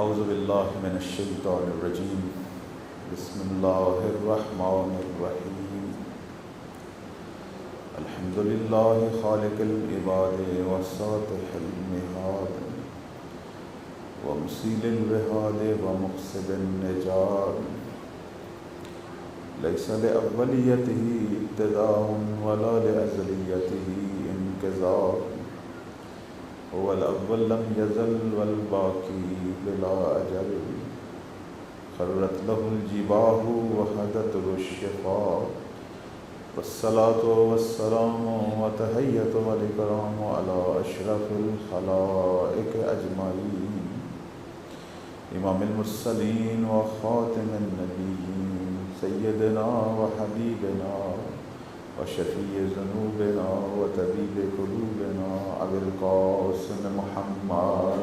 اعوذ باللہ من الشیطان الرجیم بسم اللہ الرحمن الرحیم الحمد للہ خالق العباد وساطح المہاد ومسیل الوہاد ومقصد النجات لیس لأولیتہ ابتداء ولا لأزلیتہ انقضاء هو الأول لم يزل والباقي بلا أجل خرت له الجباه وهدت له الشفاء والصلاة والسلام وتحية والإكرام على أشرف الخلائق أجمعين إمام المرسلين وخاتم النبيين سيدنا وحبيبنا وشفيع ذنوبنا وطبيب قلوبنا أبي القاسم محمد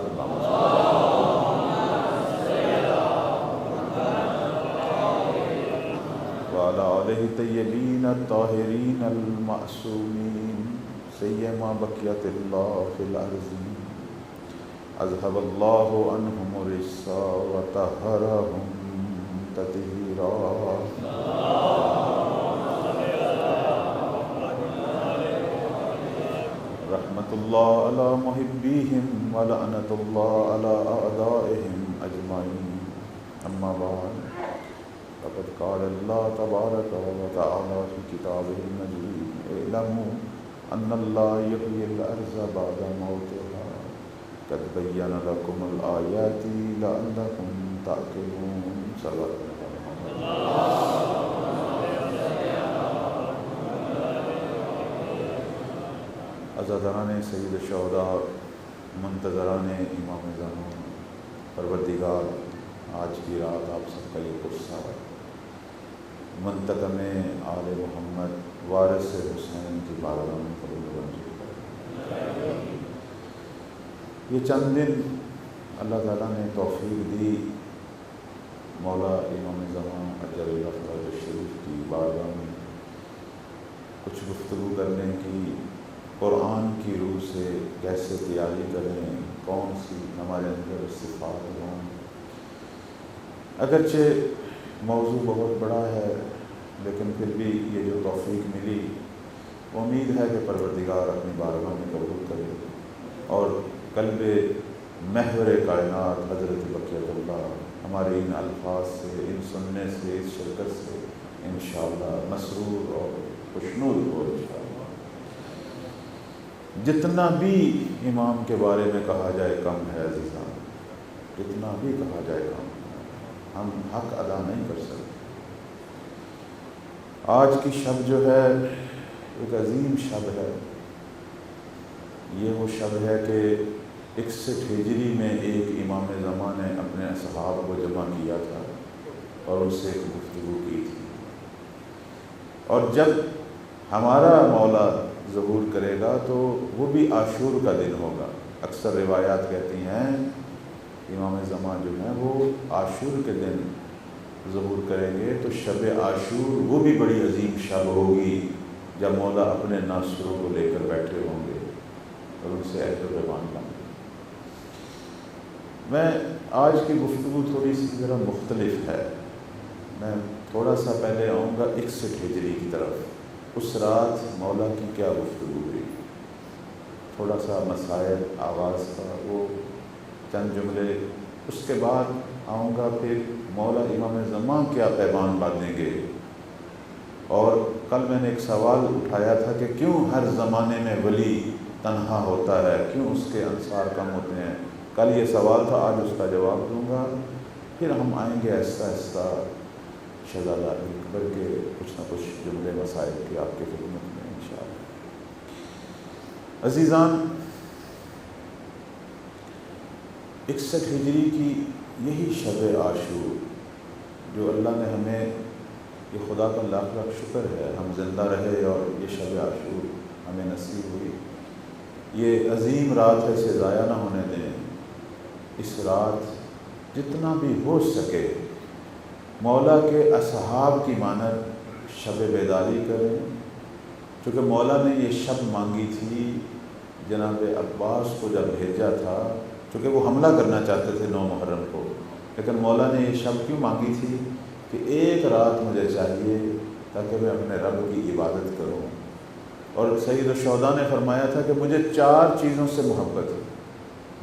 وعلى آله الطيبين الطاهرين المعصومين سيما بقية الله في الأرض أذهب الله عنهم الرجس وطهرهم تطهيرا رحمت اللہ علی محبیہم ولعنت اللہ علی اعدائہم اجمعین اما بعد فقد قال اللہ تبارک و تعالی فی کتابہ المجید اعلموا ان اللہ یحیی الارض بعد موتها قد بین لکم الآیات لعلکم تعقلون صلی اللہ عزاداران سید الشہداء منتظران امام زمان پروردگار آج کی رات آپ سب کا یہ قصہ ہے منتقم آل محمد وارث حسین کی بارگاہ میں قبول منظور کرے۔ یہ چند دن اللہ تعالیٰ نے توفیق دی مولا امام زمان اجل اللہ فرج الشریف کی بارگاہ میں کچھ گفتگو کرنے کی، قرآن کی روح سے کیسے تیاری کریں، کون سی ہمارے اندر صفات ہوں۔ اگرچہ موضوع بہت بڑا ہے لیکن پھر بھی یہ جو توفیق ملی امید ہے کہ پروردگار اپنی بارگاہ میں قبول کرے اور قلب محور کائنات حضرت بقیت اللہ ہمارے ان الفاظ سے، ان سننے سے، اس شرکت سے انشاءاللہ مسرور اور خوشنود ہو انشاءاللہ۔ جتنا بھی امام کے بارے میں کہا جائے کم ہے عزیزان، جتنا بھی کہا جائے کم ہے، ہم حق ادا نہیں کر سکتے۔ آج کی شب جو ہے ایک عظیم شب ہے، یہ وہ شب ہے کہ 61 ہجری میں ایک امام زمان نے اپنے اصحاب کو جمع کیا تھا اور ان سے ایک گفتگو کی تھی، اور جب ہمارا مولا ظہور کرے گا تو وہ بھی عاشور کا دن ہوگا۔ اکثر روایات کہتی ہیں امام زمان جو ہیں وہ عاشور کے دن ظہور کریں گے، تو شب عاشور وہ بھی بڑی عظیم شب ہوگی جب مولا اپنے ناصروں کو لے کر بیٹھے ہوں گے اور ان سے عہد و پیمان کریں گے۔ میں آج کی گفتگو تھوڑی سی ذرا مختلف ہے، میں تھوڑا سا پہلے آؤں گا 61 ہجری کی طرف۔ اس رات مولا کی کیا گفتگو ہوئی، تھوڑا سا مسائل آغاز کا وہ چند جملے، اس کے بعد آؤں گا پھر مولا امام زمان کیا پیغام باندھیں گے۔ اور کل میں نے ایک سوال اٹھایا تھا کہ کیوں ہر زمانے میں ولی تنہا ہوتا ہے، کیوں اس کے انصار کم ہوتے ہیں۔ کل یہ سوال تھا، آج اس کا جواب دوں گا، پھر ہم آئیں گے آہستہ آہستہ شہزادہ اکبر کے کچھ نہ کچھ جملے مسائل کی آپ کے خدمت میں انشاءاللہ۔ عزیزان، 61 ہجری کی یہی شب عاشور جو اللہ نے ہمیں، یہ خدا کا لاکھ لاکھ شکر ہے ہم زندہ رہے اور یہ شب عاشور ہمیں نصیب ہوئی۔ یہ عظیم رات ہے، اسے ضائع نہ ہونے دیں۔ اس رات جتنا بھی ہو سکے مولا کے اصحاب کی مانند شب بیداری کریں، چونکہ مولا نے یہ شب مانگی تھی جناب عباس کو جب بھیجا تھا چونکہ وہ حملہ کرنا چاہتے تھے 9 محرم کو، لیکن مولا نے یہ شب کیوں مانگی تھی کہ ایک رات مجھے چاہیے تاکہ میں اپنے رب کی عبادت کروں۔ اور سید الشہداء نے فرمایا تھا کہ مجھے 4 چیزوں سے محبت ہے۔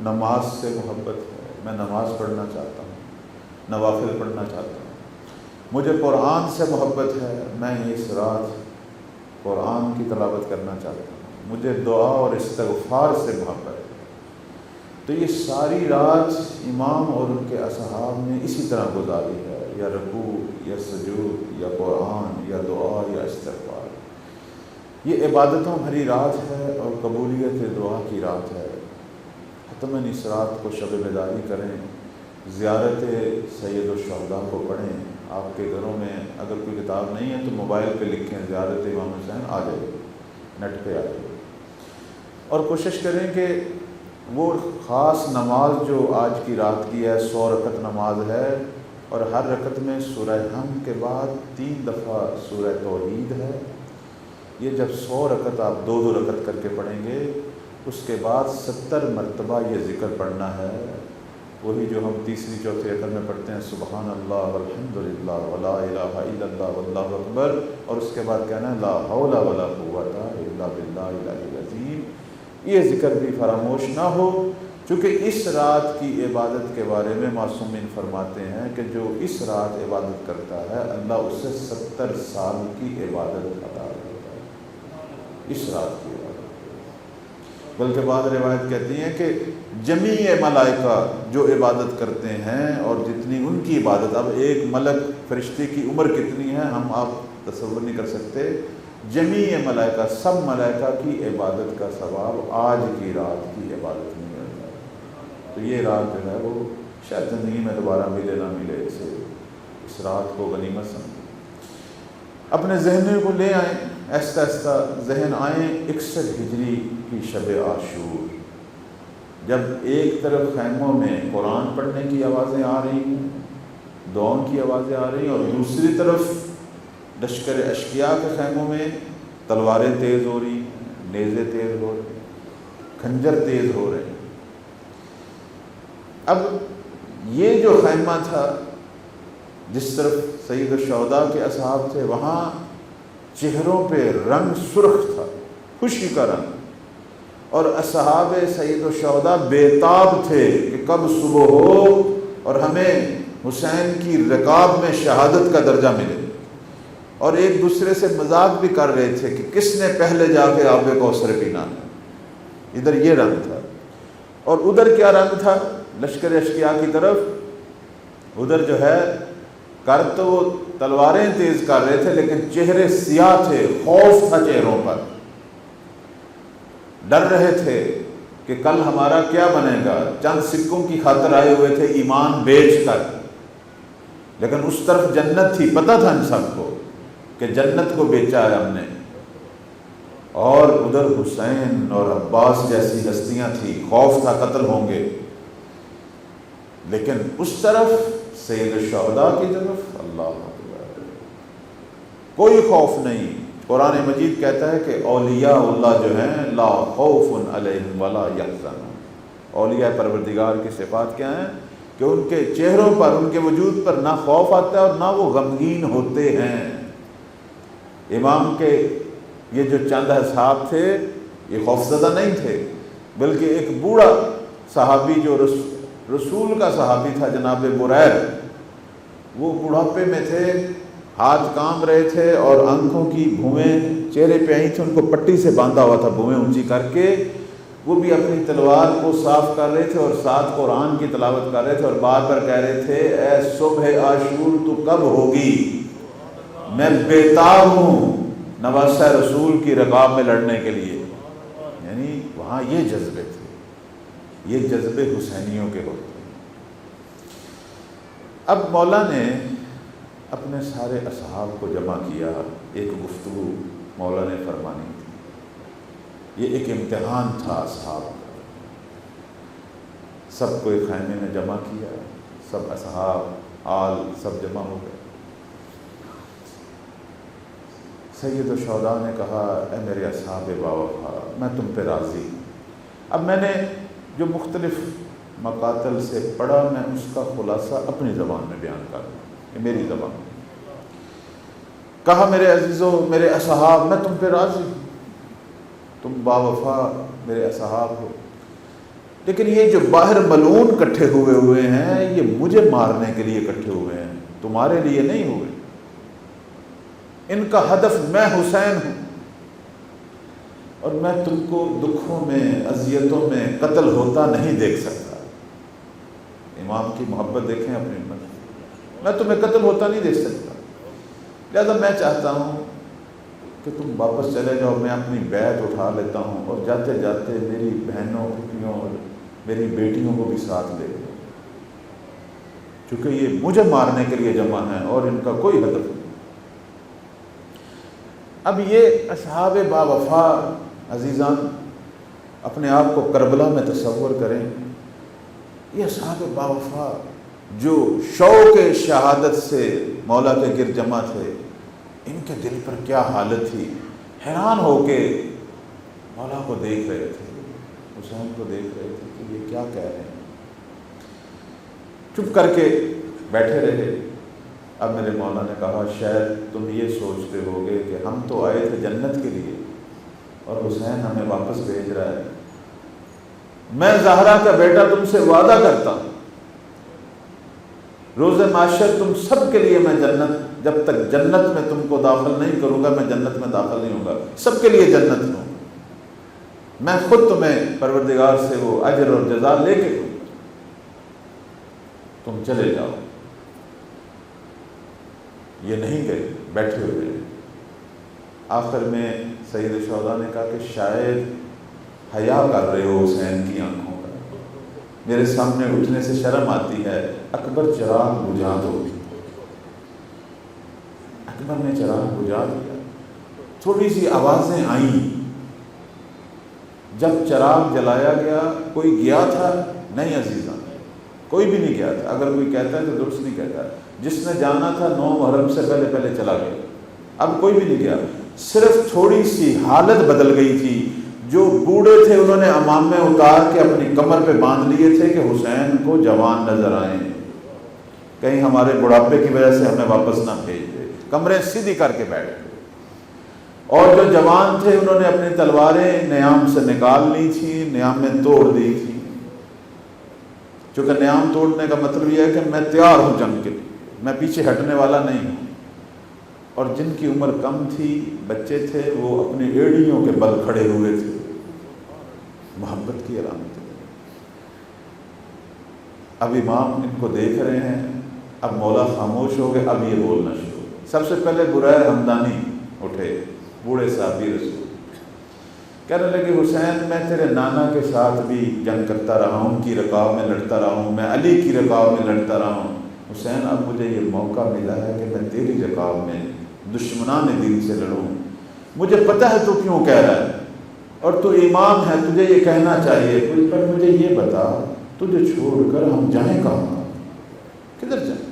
نماز سے محبت ہے، میں نماز پڑھنا چاہتا ہوں، نوافل پڑھنا چاہتا ہوں۔ مجھے قرآن سے محبت ہے، میں اس رات قرآن کی تلاوت کرنا چاہتا ہوں۔ مجھے دعا اور استغفار سے محبت ہے۔ تو یہ ساری رات امام اور ان کے اصحاب نے اسی طرح گزاری ہے، یا رکوع یا سجود یا قرآن یا دعا یا استغفار۔ یہ عبادتوں بھری رات ہے اور قبولیت دعا کی رات ہے۔ حتماً اس رات کو شب بیداری کریں، زیارت سید الشہداء کو پڑھیں۔ آپ کے گھروں میں اگر کوئی کتاب نہیں ہے تو موبائل پہ لکھیں زیارت امام حسین، آ جائے، نیٹ پہ آ جائے۔ اور کوشش کریں کہ وہ خاص نماز جو آج کی رات کی ہے، 100 رکعت نماز ہے، اور ہر رکعت میں سورہ حمد کے بعد 3 دفعہ سورہ توحید ہے۔ یہ جب 100 رکعت آپ 2 رکعت کر کے پڑھیں گے، اس کے بعد 70 مرتبہ یہ ذکر پڑھنا ہے، وہی جو ہم تیسری چوتھی رکعت میں پڑھتے ہیں، سبحان اللہ والحمد للہ ولا الہ الا اللہ واللہ اکبر، اور اس کے بعد کہنا ہے لا حول ولا قوت الا باللہ العلی العظیم۔ یہ ذکر بھی فراموش نہ ہو، چونکہ اس رات کی عبادت کے بارے میں معصومین فرماتے ہیں کہ جو اس رات عبادت کرتا ہے اللہ اسے 70 سال کی عبادت عطا کرتا ہے، اس رات کی عبادت۔ بلکہ بعض روایت کہتی ہیں کہ جمیع ملائکہ جو عبادت کرتے ہیں، اور جتنی ان کی عبادت، اب ایک ملک فرشتے کی عمر کتنی ہے ہم آپ تصور نہیں کر سکتے، جمیع ملائکہ، سب ملائکہ کی عبادت کا ثواب آج کی رات کی عبادت میں ملتا ہے۔ تو یہ رات جو ہے وہ شاید زندگی میں دوبارہ ملے نہ ملے، اسے اس رات کو غنیمت سمجھیں، اپنے ذہنوں کو لے آئیں، ایسا ایسا ذہن آئیں 61 ہجری کی شب عاشور، جب ایک طرف خیموں میں قرآن پڑھنے کی آوازیں آ رہی ہیں، دعاؤں کی آوازیں آ رہی ہیں، اور دوسری طرف لشکر اشقیاء کے خیموں میں تلواریں تیز ہو رہی ہیں، نیزے تیز ہو رہے ہیں، خنجر تیز ہو رہے ہیں۔ اب یہ جو خیمہ تھا جس طرف سید الشہداء کے اصحاب تھے، وہاں چہروں پہ رنگ سرخ تھا، خوشی کا رنگ، اور اصحاب سید الشہداء بےتاب تھے کہ کب صبح ہو اور ہمیں حسین کی رکاب میں شہادت کا درجہ ملے، اور ایک دوسرے سے مذاق بھی کر رہے تھے کہ کس نے پہلے جا کے آب کوثر پینا ہے۔ ادھر یہ رنگ تھا، اور ادھر کیا رنگ تھا؟ لشکر اشقیاء کی طرف ادھر جو ہے کر تو وہ تلواریں تیز کر رہے تھے، لیکن چہرے سیاہ تھے، خوف تھا چہروں پر، ڈر رہے تھے کہ کل ہمارا کیا بنے گا۔ چند سکوں کی خاطر آئے ہوئے تھے ایمان بیچ کر، لیکن اس طرف جنت تھی، پتہ تھا ان سب کو کہ جنت کو بیچا ہے ہم نے، اور ادھر حسین اور عباس جیسی ہستیاں تھیں، خوف تھا قتل ہوں گے، لیکن اس طرف سید الشہداء کی طرف اللہ اکبر، کوئی خوف نہیں۔ قرآن مجید کہتا ہے کہ اولیاء اللہ جو ہیں لا خوف علیہم ولا یحزنون، اولیاء پروردگار کی صفات کیا ہیں کہ ان کے چہروں پر، ان کے وجود پر نہ خوف آتا ہے اور نہ وہ غمگین ہوتے ہیں۔ امام کے یہ جو چند اصحاب تھے یہ خوفزدہ نہیں تھے، بلکہ ایک بوڑھا صحابی جو رسول کا صحابی تھا جناب بریر، وہ بڑھاپے میں تھے، ہاتھ کام رہے تھے اور آنکھوں کی بھویں چہرے پہ آئی تھی، ان کو پٹی سے باندھا ہوا تھا بھویں اونچی کر کے، وہ بھی اپنی تلوار کو صاف کر رہے تھے اور ساتھ قرآن کی تلاوت کر رہے تھے، اور بار بار کہہ رہے تھے اے صبح عاشور تو کب ہوگی، میں بیتاب ہوں نواسہ رسول کی رکاب میں لڑنے کے لیے۔ یعنی وہاں یہ جذبے تھے، یہ جذبے حسینیوں کے ہوتے ہیں۔ اب مولا نے اپنے سارے اصحاب کو جمع کیا، ایک گفتگو مولا نے فرمانی تھی، یہ ایک امتحان تھا اصحاب کا۔ سب کو ایک خیمے میں جمع کیا، سب اصحاب آل سب جمع ہو گئے۔ سید الشہداء نے کہا اے میرے اصحاب باوفا، میں تم پہ راضی ہوں۔ اب میں نے جو مختلف مقاتل سے پڑھا، میں اس کا خلاصہ اپنی زبان میں بیان کر رہا ہوں، یہ میری زبان۔ کہا میرے عزیزوں، میرے اصحاب، میں تم پہ راضی ہوں، تم باوفا میرے اصحاب ہو، لیکن یہ جو باہر ملعون کٹھے ہوئے ہیں، یہ مجھے مارنے کے لیے کٹھے ہوئے ہیں، تمہارے لیے نہیں ہوئے۔ ان کا ہدف میں حسین ہوں، اور میں تم کو دکھوں میں، اذیتوں میں قتل ہوتا نہیں دیکھ سکتا۔ امام کی محبت دیکھیں اپنی امت، میں تمہیں قتل ہوتا نہیں دیکھ سکتا، لہذا میں چاہتا ہوں کہ تم واپس چلے جاؤ، میں اپنی بیعت اٹھا لیتا ہوں، اور جاتے جاتے میری بہنوں، پھوپھیوں اور میری بیٹیوں کو بھی ساتھ لے لو، چونکہ یہ مجھے مارنے کے لیے جمع ہیں اور ان کا کوئی ہدف نہیں۔ اب یہ اصحاب باوفا عزیزان، اپنے آپ کو کربلا میں تصور کریں، یہ اصحاب باوفا جو شوق شہادت سے مولا کے گرد جمع تھے، ان کے دل پر کیا حالت تھی، حیران ہو کے مولا کو دیکھ رہے تھے، حسین کو دیکھ رہے تھے کہ یہ کیا کہہ رہے ہیں۔ چپ کر کے بیٹھے رہے۔ اب میرے مولا نے کہا شاید تم یہ سوچتے ہوگے کہ ہم تو آئے تھے جنت کے لیے اور حسین ہمیں واپس بھیج رہا ہے۔ میں زہرا کا بیٹا تم سے وعدہ کرتا ہوں، روز معاشر تم سب کے لیے میں جنت، جب تک جنت میں تم کو داخل نہیں کروں گا میں جنت میں داخل نہیں ہوں گا، سب کے لیے جنت میں ہوں، میں خود تمہیں پروردگار سے وہ اجر اور جزا لے کے دوں، تم چلے جاؤ۔ یہ نہیں گئے، بیٹھے ہوئے۔ آخر میں سید الشہداء نے کہا کہ شاید حیا کر رہے ہو حسین کی آنکھوں کا، میرے سامنے اٹھنے سے شرم آتی ہے، اکبر چراغ بجھا دو۔ اکبر نے چراغ بجھا دیا، تھوڑی سی آوازیں آئیں۔ جب چراغ جلایا گیا، کوئی گیا تھا؟ نہیں عزیزان، کوئی بھی نہیں گیا تھا۔ اگر کوئی کہتا ہے تو درست نہیں کہتا ہے، جس نے جانا تھا 9 محرم سے پہلے چلا گیا، اب کوئی بھی نہیں گیا۔ صرف تھوڑی سی حالت بدل گئی تھی، جو بوڑھے تھے انہوں نے عمامے اتار کے اپنی کمر پہ باندھ لیے تھے کہ حسین کو جوان نظر آئیں، کہیں ہمارے بڑھاپے کی وجہ سے ہمیں واپس نہ بھیج دے، کمریں سیدھی کر کے بیٹھ گئے۔ اور جو جوان تھے انہوں نے اپنی تلواریں نیام سے نکال لی تھی، نیامیں توڑ دی تھی، چونکہ نیام توڑنے کا مطلب یہ ہے کہ میں تیار ہوں جنگ کے لیے، میں پیچھے ہٹنے والا نہیں ہوں۔ اور جن کی عمر کم تھی، بچے تھے، وہ اپنی ایڑیوں کے بل کھڑے ہوئے تھے، محبت کی علامت ہے۔ اب امام ان کو دیکھ رہے ہیں، اب مولا خاموش ہو گئے، اب یہ بولنا شروع۔ سب سے پہلے بریر حمدانی اٹھے، بوڑھے صحابی رسول، کہنے لگے حسین میں تیرے نانا کے ساتھ بھی جنگ کرتا رہا ہوں، ان کی رکاب میں لڑتا رہا ہوں، میں علی کی رکاب میں لڑتا رہا ہوں، حسین اب مجھے یہ موقع ملا ہے کہ میں تیری رکاب میں دشمنان دین سے لڑوں۔ مجھے پتہ ہے تو کیوں کہہ رہا ہے، اور تو امام ہے، تجھے یہ کہنا چاہیے، پر مجھے یہ بتا تجھے چھوڑ کر ہم جائیں کہاں، کدھر جائیں؟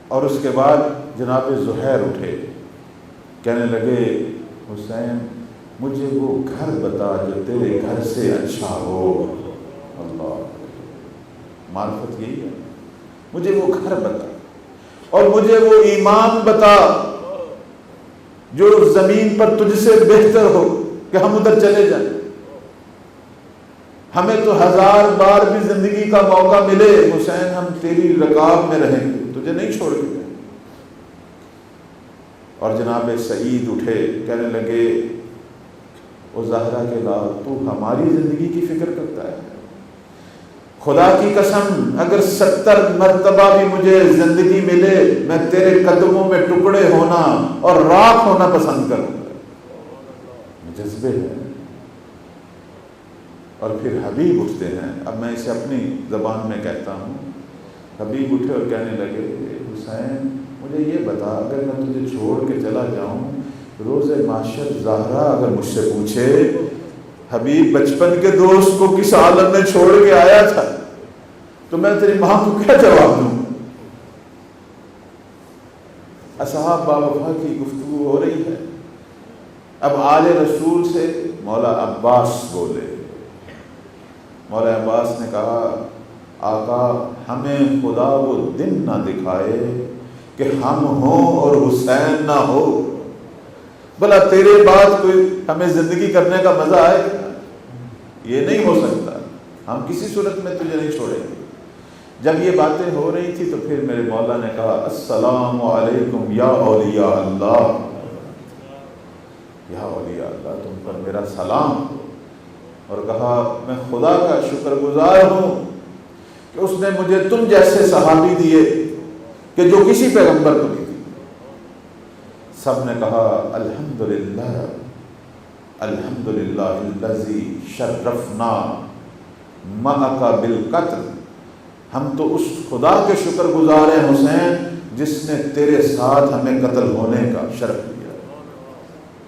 اور اس کے بعد جناب زہیر اٹھے، کہنے لگے حسین مجھے وہ گھر بتا جو تیرے گھر سے اچھا ہو۔ اللہ، معرفت یہی ہے، مجھے وہ گھر بتا اور مجھے وہ ایمان بتا جو زمین پر تجھ سے بہتر ہو کہ ہم ادھر چلے جائیں۔ ہمیں تو 1000 بار بھی زندگی کا موقع ملے حسین، ہم تیری رکاب میں رہیں گے، تجھے نہیں چھوڑ کے جائیں۔ اور جناب سعید اٹھے، کہنے لگے او زہرا کے لال، تو ہماری زندگی کی فکر کرتا ہے؟ خدا کی قسم اگر 70 مرتبہ بھی مجھے زندگی ملے، میں تیرے قدموں میں ٹکڑے ہونا اور راکھ ہونا پسند کروں گا۔ جذبے ہیں۔ اور پھر حبیب اٹھتے ہیں، اب میں اسے اپنی زبان میں کہتا ہوں۔ حبیب اٹھے اور کہنے لگے حسین مجھے یہ بتا، اگر میں تجھے چھوڑ کے چلا جاؤں، روز معاشر زہرا اگر مجھ سے پوچھے حبیب بچپن کے دوست کو کس عالم میں چھوڑ کے آیا تھا، تو میں تیری ماں کو کیا جواب دوں؟ اصحاب باوفا کی گفتگو ہو رہی ہے۔ اب آل رسول سے مولا عباس بولے، مولا عباس نے کہا آقا ہمیں خدا وہ دن نہ دکھائے کہ ہم ہوں اور حسین نہ ہو. بھلا تیرے بعد کوئی ہمیں زندگی کرنے کا مزہ آئے گا؟ یہ نہیں ہو سکتا. ہم کسی صورت میں تجھے نہیں چھوڑیں گے. جب یہ باتیں ہو رہی تھی تو پھر میرے مولا نے کہا السلام علیکم یا اولیاء اللہ، یا اولیاء اللہ تم پر میرا سلام. اور کہا میں خدا کا شکر گزار ہوں کہ اس نے مجھے تم جیسے صحابی دیے کہ جو کسی پیغمبر کو نہیں دی. سب نے کہا الحمدللہ الحمدللہ الذی شرفنا معک بالقتل. ہم تو اس خدا کے شکر گزار ہیں حسین جس نے تیرے ساتھ ہمیں قتل ہونے کا شرف دیا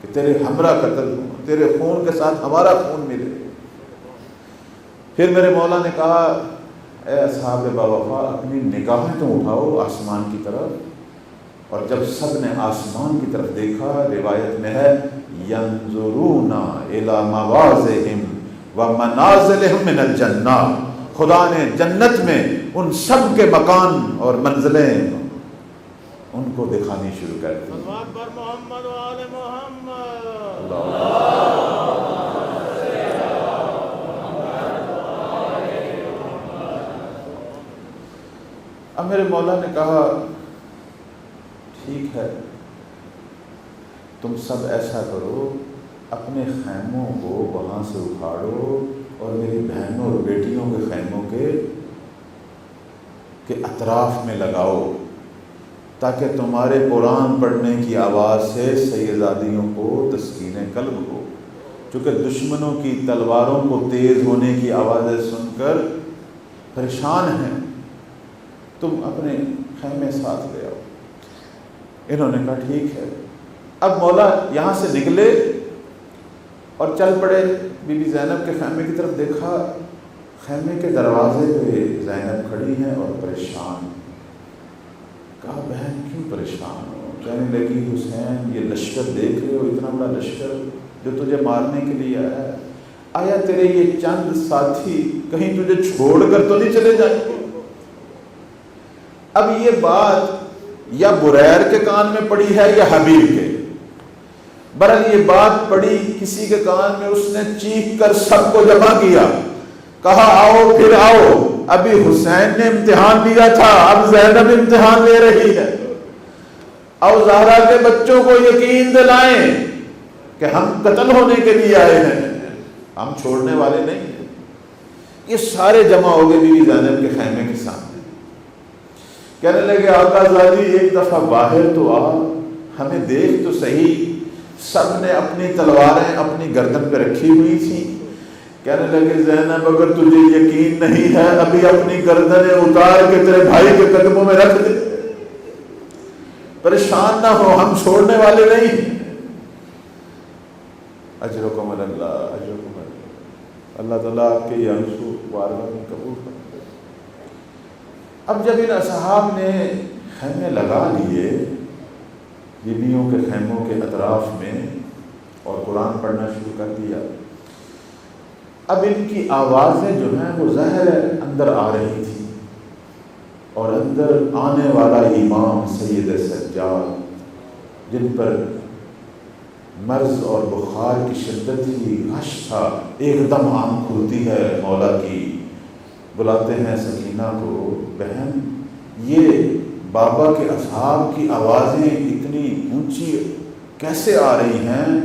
کہ تیرے ہمراہ قتل ہو، تیرے خون کے ساتھ ہمارا خون ملے. پھر میرے مولا نے کہا اے اصحاب باوفا اپنی نگاہیں تو اٹھاؤ آسمان کی طرف. اور جب سب نے آسمان کی طرف دیکھا، روایت میں ہے ینظرون الی مواضعہم ومنازلہم من الجنہ، خدا نے جنت میں ان سب کے مکان اور منزلیں ان کو دکھانی شروع کر دی. اللہ اکبر محمد و آل محمد. اب میرے مولا نے کہا ٹھیک ہے تم سب ایسا کرو، اپنے خیموں کو وہاں سے اکھاڑو اور میری بہنوں اور بیٹیوں کے خیموں کے اطراف میں لگاؤ تاکہ تمہارے قرآن پڑھنے کی آواز سے سیدادیوں کو تسکین قلب ہو. چونکہ دشمنوں کی تلواروں کو تیز ہونے کی آوازیں سن کر پریشان ہیں، تم اپنے خیمے ساتھ لے آؤ. انہوں نے کہا ٹھیک ہے. اب مولا یہاں سے نکلے اور چل پڑے. بی بی زینب کے خیمے کی طرف دیکھا، خیمے کے دروازے پہ زینب کھڑی ہیں اور پریشان. کہا بہن کیوں پریشان ہو؟ کہنے لگی حسین یہ لشکر دیکھ رہے ہو، اتنا بڑا لشکر جو تجھے مارنے کے لیے آیا ہے، آیا تیرے یہ چند ساتھی کہیں تجھے چھوڑ کر تو نہیں چلے جائیں گے؟ اب یہ بات یا بریر کے کان میں پڑی ہے یا حبیب کے. برحال یہ بات پڑی کسی کے کان میں، اس نے چیخ کر سب کو جمع کیا، کہا آؤ پھر آؤ. ابھی حسین نے امتحان لیا تھا، اب زینب امتحان لے رہی ہے. اور زہرا کے بچوں کو یقین دلائیں کہ ہم قتل ہونے کے لیے آئے ہیں، ہم چھوڑنے والے نہیں ہیں. یہ سارے جمع ہو گئے بی بی زینب کے خیمے کے سامنے. کہنے لگے آقا زادی ایک دفعہ باہر تو آ، ہمیں دیکھ تو صحیح. سب نے اپنی تلواریں اپنی گردن پہ رکھی ہوئی تھی. کہنے لگے زینب اگر تجھے یقین نہیں ہے ابھی اپنی گردنیں اتار کے تیرے بھائی کے قدموں میں رکھ دے، پریشان نہ ہو، ہم چھوڑنے والے نہیں. اجرکم اللہ اجرکم اللہ. اللہ تعالیٰ آپ کے یہ آنسو بارگاہ میں قبول کرے. اب جب ان اصحاب نے خیمے لگا لیے بیویوں کے خیموں کے اطراف میں اور قرآن پڑھنا شروع کر دیا، اب ان کی آوازیں جو ہیں وہ ظاہر اندر آ رہی تھی. اور اندر آنے والا امام سید سجاد جن پر مرض اور بخار کی شدت ہی غش تھا، ایک دم آنکھ کھلتی ہے مولا کی. بلاتے ہیں سکینہ کو، بہن یہ بابا کے اصحاب کی آوازیں اتنی اونچی کیسے آ رہی ہیں؟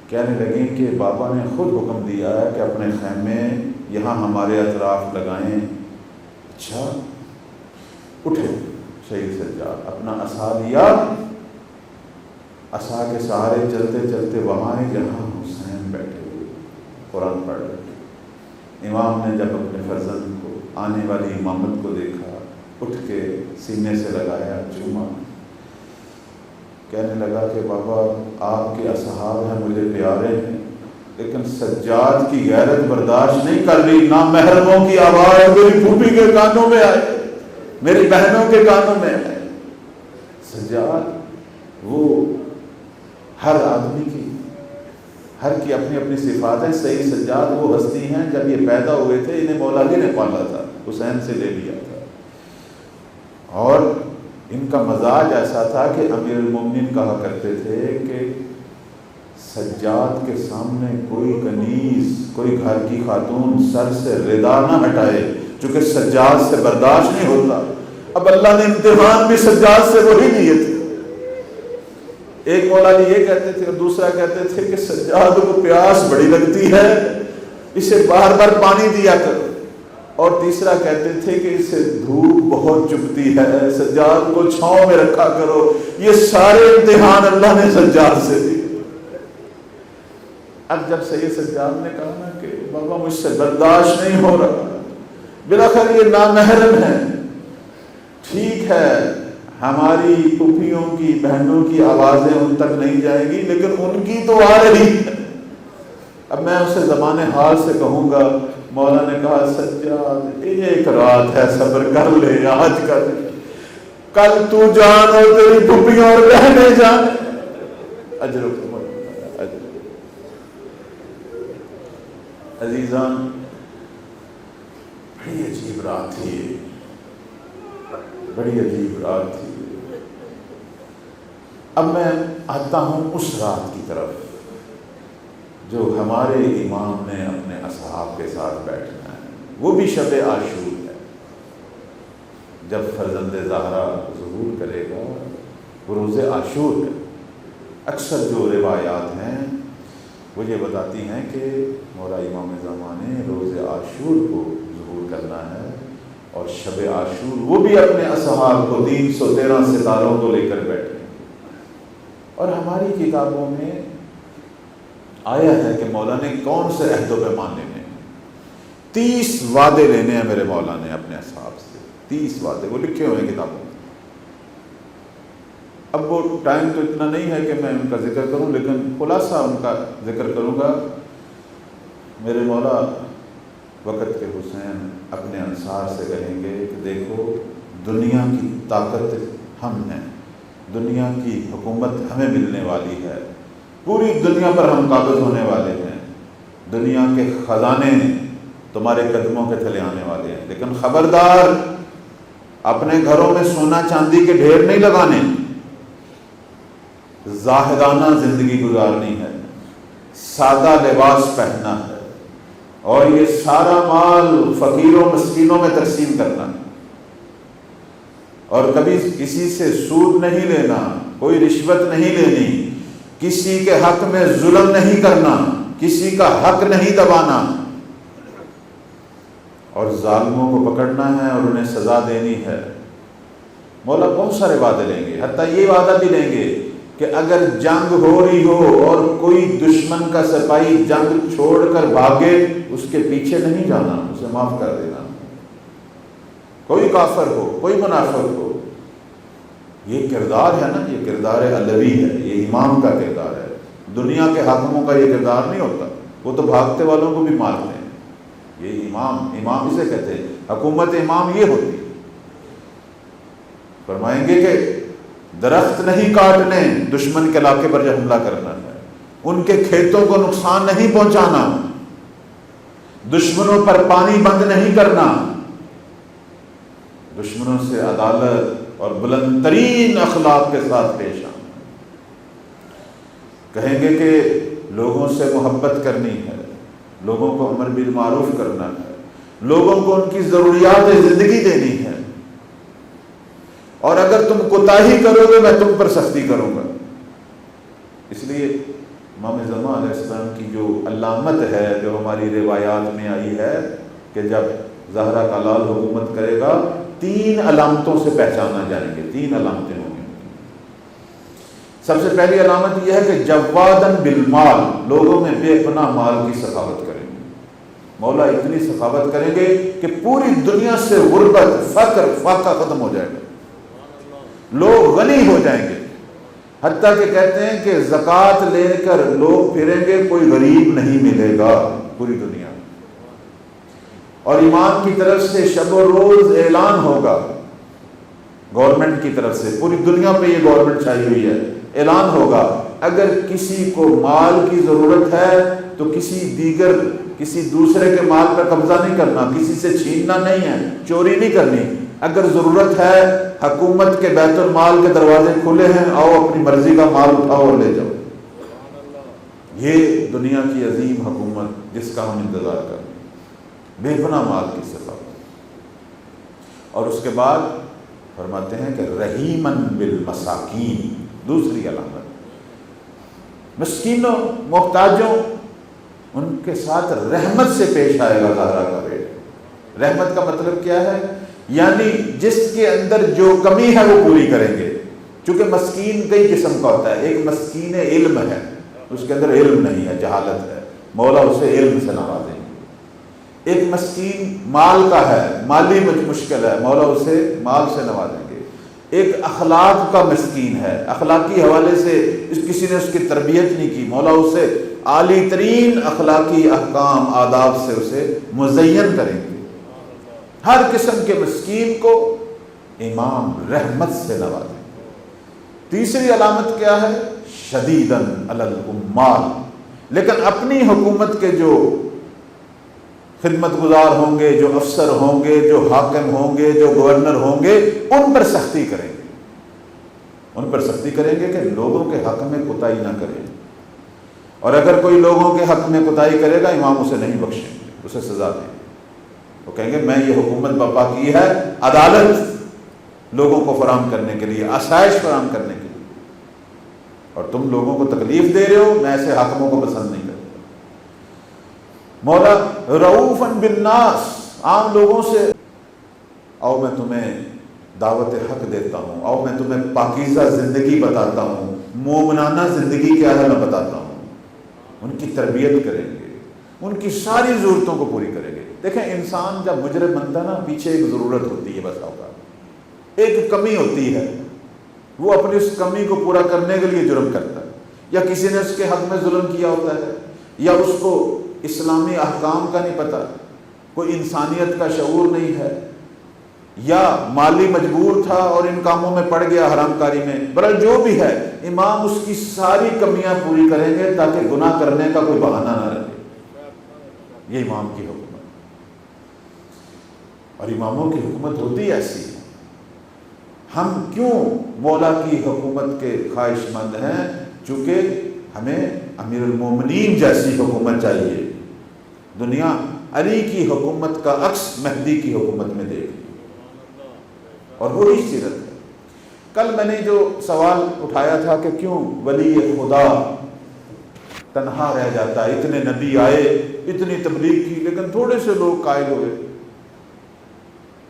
کہنے لگیں کہ بابا نے خود حکم دیا ہے کہ اپنے خیمے یہاں ہمارے اطراف لگائیں. اچھا. اٹھے شہید سجاد، اپنا عصا لیا، عصا کے سہارے چلتے چلتے وہاں ہیں جہاں حسین بیٹھے ہوئے قرآن پڑھ رہے. امام نے جب اپنے فرزند کو آنے والی امامت کو دیکھا، اٹھ کے سینے سے لگایا، چوما. کہنے لگا کہ بابا آپ کے اصحاب ہیں، مجھے پیارے ہیں، لیکن سجاد کی غیرت برداشت نہیں کر رہی. نامحرموں کی آواز میری پھوپھی کے کانوں میں آئے، میری بہنوں کے کانوں میں آئے. سجاد وہ ہر ہر کی اپنی اپنی صفات ہیں. سید سجاد وہ ہستی ہیں جب یہ پیدا ہوئے تھے انہیں مولا علی نے پالا تھا، حسین سے لے لیا تھا، اور ان کا مزاج ایسا تھا کہ امیر المومنین کہا کرتے تھے کہ سجاد کے سامنے کوئی کنیز، کوئی گھر کی خاتون سر سے ردا نہ ہٹائے، چونکہ سجاد سے برداشت نہیں ہوتا. اب اللہ نے امتحان بھی سجاد سے وہی لیے تھے. ایک مولا علی یہ کہتے تھے اور دوسرا کہتے تھے کہ سجاد کو پیاس بڑی لگتی ہے، اسے بار بار پانی دیا کرو، اور تیسرا کہتے تھے کہ اسے دھوپ بہت چبھتی ہے، سجاد کو چھاؤں میں رکھا کرو. یہ سارے امتحان اللہ نے سجاد سے دیے. اب جب سید سجاد نے کہا نا کہ بابا مجھ سے برداشت نہیں ہو رہا، بلاخر یہ نامحرم ہے، ٹھیک ہے ہماری پھوپھیوں کی بہنوں کی آوازیں ان تک نہیں جائیں گی لیکن ان کی تو آ رہی ہے. اب میں اسے زمانے حال سے کہوں گا. مولا نے کہا سجاد ایک رات ہے، صبر کر لے، آج کر لے، کل تو جان اور تیری پھوپھیوں اور بہنیں جان. اجر عزیزان، بڑی عجیب رات تھی، بڑی عجیب رات تھی. اب میں آتا ہوں اس رات کی طرف جو ہمارے امام نے اپنے اصحاب کے ساتھ بیٹھنا ہے. وہ بھی شب عاشور ہے، جب فرزند زہرا ظہور کرے گا. وہ روز عاشور ہے. اکثر جو روایات ہیں وہ یہ بتاتی ہیں کہ مولا امام زمان نے روز عاشور کو ظہور کرنا ہے، اور شب عاشور وہ بھی اپنے اصحاب کو 313 ستاروں کو لے کر بیٹھے. اور ہماری کتابوں میں آیا ہے کہ مولا نے کون سے عہد و پیمان لینے ہیں. 30 وعدے لینے ہیں میرے مولا نے اپنے اصحاب سے. 30 وعدے وہ لکھے ہوئے ہیں کتابوں میں. اب وہ ٹائم تو اتنا نہیں ہے کہ میں ان کا ذکر کروں، لیکن خلاصہ ان کا ذکر کروں گا. میرے مولا وقت کے حسین اپنے انصار سے کہیں گے کہ دیکھو دنیا کی طاقت ہم ہیں، دنیا کی حکومت ہمیں ملنے والی ہے، پوری دنیا پر ہم قابض ہونے والے ہیں، دنیا کے خزانے تمہارے قدموں کے تلے آنے والے ہیں، لیکن خبردار اپنے گھروں میں سونا چاندی کے ڈھیر نہیں لگانے، زاہدانہ زندگی گزارنی ہے، سادہ لباس پہننا ہے، اور یہ سارا مال فقیروں مسکینوں میں تقسیم کرنا ہے، اور کبھی کسی سے سود نہیں لینا، کوئی رشوت نہیں لینی، کسی کے حق میں ظلم نہیں کرنا، کسی کا حق نہیں دبانا، اور ظالموں کو پکڑنا ہے اور انہیں سزا دینی ہے. مولا بہت سارے وعدے لیں گے، حتیٰ یہ وعدہ بھی لیں گے کہ اگر جنگ ہو رہی ہو اور کوئی دشمن کا سپاہی جنگ چھوڑ کر بھاگے، اس کے پیچھے نہیں جانا، اسے معاف کر دینا. کوئی کافر ہو، کوئی منافق ہو. یہ کردار ہے نا، یہ کردار علوی ہے، یہ امام کا کردار ہے. دنیا کے حاکموں کا یہ کردار نہیں ہوتا، وہ تو بھاگتے والوں کو بھی مارتے ہیں. یہ امام اسے کہتے ہیں، حکومت امام یہ ہوتی ہے. فرمائیں گے کہ درخت نہیں کاٹنے دشمن کے علاقے پر جو حملہ کرنا ہے، ان کے کھیتوں کو نقصان نہیں پہنچانا، دشمنوں پر پانی بند نہیں کرنا، دشمنوں سے عدالت اور بلند ترین اخلاق کے ساتھ پیش آنا. کہیں گے کہ لوگوں سے محبت کرنی ہے، لوگوں کو امر بالمعروف کرنا ہے، لوگوں کو ان کی ضروریات زندگی دینی ہے، اور اگر تم کوتاہی کرو گے میں تم پر سختی کروں گا. اس لیے امام زمان علیہ السلام کی جو علامت ہے، جو ہماری روایات میں آئی ہے کہ جب زہرا کا لال حکومت کرے گا 3 علامتوں سے پہچانا جائیں گے. 3 علامتیں ہوں گی. سب سے پہلی علامت یہ ہے کہ جوادن بالمال، لوگوں میں بے پناہ مال کی سخاوت کریں گے. مولا اتنی سخاوت کریں گے کہ پوری دنیا سے غربت، فقر، فاقہ ختم ہو جائے گا، لوگ غنی ہو جائیں گے. حتیٰ کہ کہتے ہیں کہ زکوٰۃ لے کر لوگ پھریں گے، کوئی غریب نہیں ملے گا پوری دنیا. اور امام کی طرف سے شب و روز اعلان ہوگا، گورنمنٹ کی طرف سے، پوری دنیا پہ یہ گورنمنٹ چھائی ہوئی ہے اعلان ہوگا اگر کسی کو مال کی ضرورت ہے تو کسی دوسرے کے مال پر قبضہ نہیں کرنا، کسی سے چھیننا نہیں ہے، چوری نہیں کرنی. اگر ضرورت ہے حکومت کے بیت المال کے دروازے کھلے ہیں، آؤ اپنی مرضی کا مال اٹھاؤ اور لے جاؤ. یہ دنیا کی عظیم حکومت جس کا ہم انتظار کر رہے ہیں، بے پناہ مال کی صفت. اور اس کے بعد فرماتے ہیں کہ رحیماً بالمساکین، دوسری علامت مسکینوں محتاجوں ان کے ساتھ رحمت سے پیش آئے گا زہرا کا بیٹا. رحمت کا مطلب کیا ہے؟ یعنی جس کے اندر جو کمی ہے وہ پوری کریں گے. چونکہ مسکین کئی قسم کا ہوتا ہے. ایک مسکین علم ہے، اس کے اندر علم نہیں ہے، جہالت ہے، مولا اسے علم سے نوازیں گے. ایک مسکین مال کا ہے، مالی مشکل ہے، مولا اسے مال سے نوازیں گے. ایک اخلاق کا مسکین ہے، اخلاقی حوالے سے کسی نے اس کی تربیت نہیں کی، مولا اسے عالی ترین اخلاقی احکام آداب سے اسے مزین کریں گے. ہر قسم کے مسکین کو امام رحمت سے نوازیں گے. تیسری علامت کیا ہے؟ شدیداً علی العمال. لیکن اپنی حکومت کے جو خدمت گزار ہوں گے، جو افسر ہوں گے، جو حاکم ہوں گے، جو گورنر ہوں گے، ان پر سختی کریں گے. ان پر سختی کریں گے کہ لوگوں کے حق میں کوتاہی نہ کریں. اور اگر کوئی لوگوں کے حق میں کوتاہی کرے گا، امام اسے نہیں بخشیں گے، اسے سزا دیں گے. وہ کہیں گے میں یہ حکومت برپا کی ہے عدالت لوگوں کو فراہم کرنے کے لیے، آسائش فراہم کرنے کے لیے، اور تم لوگوں کو تکلیف دے رہے ہو. میں ایسے حاکموں کو پسند نہیں کرتا. مولا رؤوفاً بالناس، عام لوگوں سے آؤ میں تمہیں دعوت حق دیتا ہوں، آؤ میں تمہیں پاکیزہ زندگی بتاتا ہوں، مومنانہ زندگی کیا ہے میں بتاتا ہوں. ان کی تربیت کریں گے، ان کی ساری ضرورتوں کو پوری کریں گے. دیکھیں انسان جب مجرم بنتا ہے نا، پیچھے ایک ضرورت ہوتی ہے، بس اوقات ایک کمی ہوتی ہے، وہ اپنی اس کمی کو پورا کرنے کے لیے جرم کرتا ہے، یا کسی نے اس کے حق میں ظلم کیا ہوتا ہے، یا اس کو اسلامی احکام کا نہیں پتہ، کوئی انسانیت کا شعور نہیں ہے، یا مالی مجبور تھا اور ان کاموں میں پڑ گیا، حرام کاری میں. برحال جو بھی ہے، امام اس کی ساری کمیاں پوری کریں گے تاکہ گناہ کرنے کا کوئی بہانہ نہ رہے. یہ امام کی حکومت. اور اماموں کی حکومت ہوتی ایسی ہے. ہم کیوں مولا کی حکومت کے خواہش مند ہیں؟ چونکہ ہمیں امیر المومنین جیسی حکومت چاہیے. دنیا علی کی حکومت کا عکس مہدی کی حکومت میں دیکھ لی، اور وہی سیرت ہے. کل میں نے جو سوال اٹھایا تھا کہ کیوں ولی خدا تنہا رہ جاتا ہے، اتنے نبی آئے، اتنی تبلیغ کی، لیکن تھوڑے سے لوگ قائل ہوئے.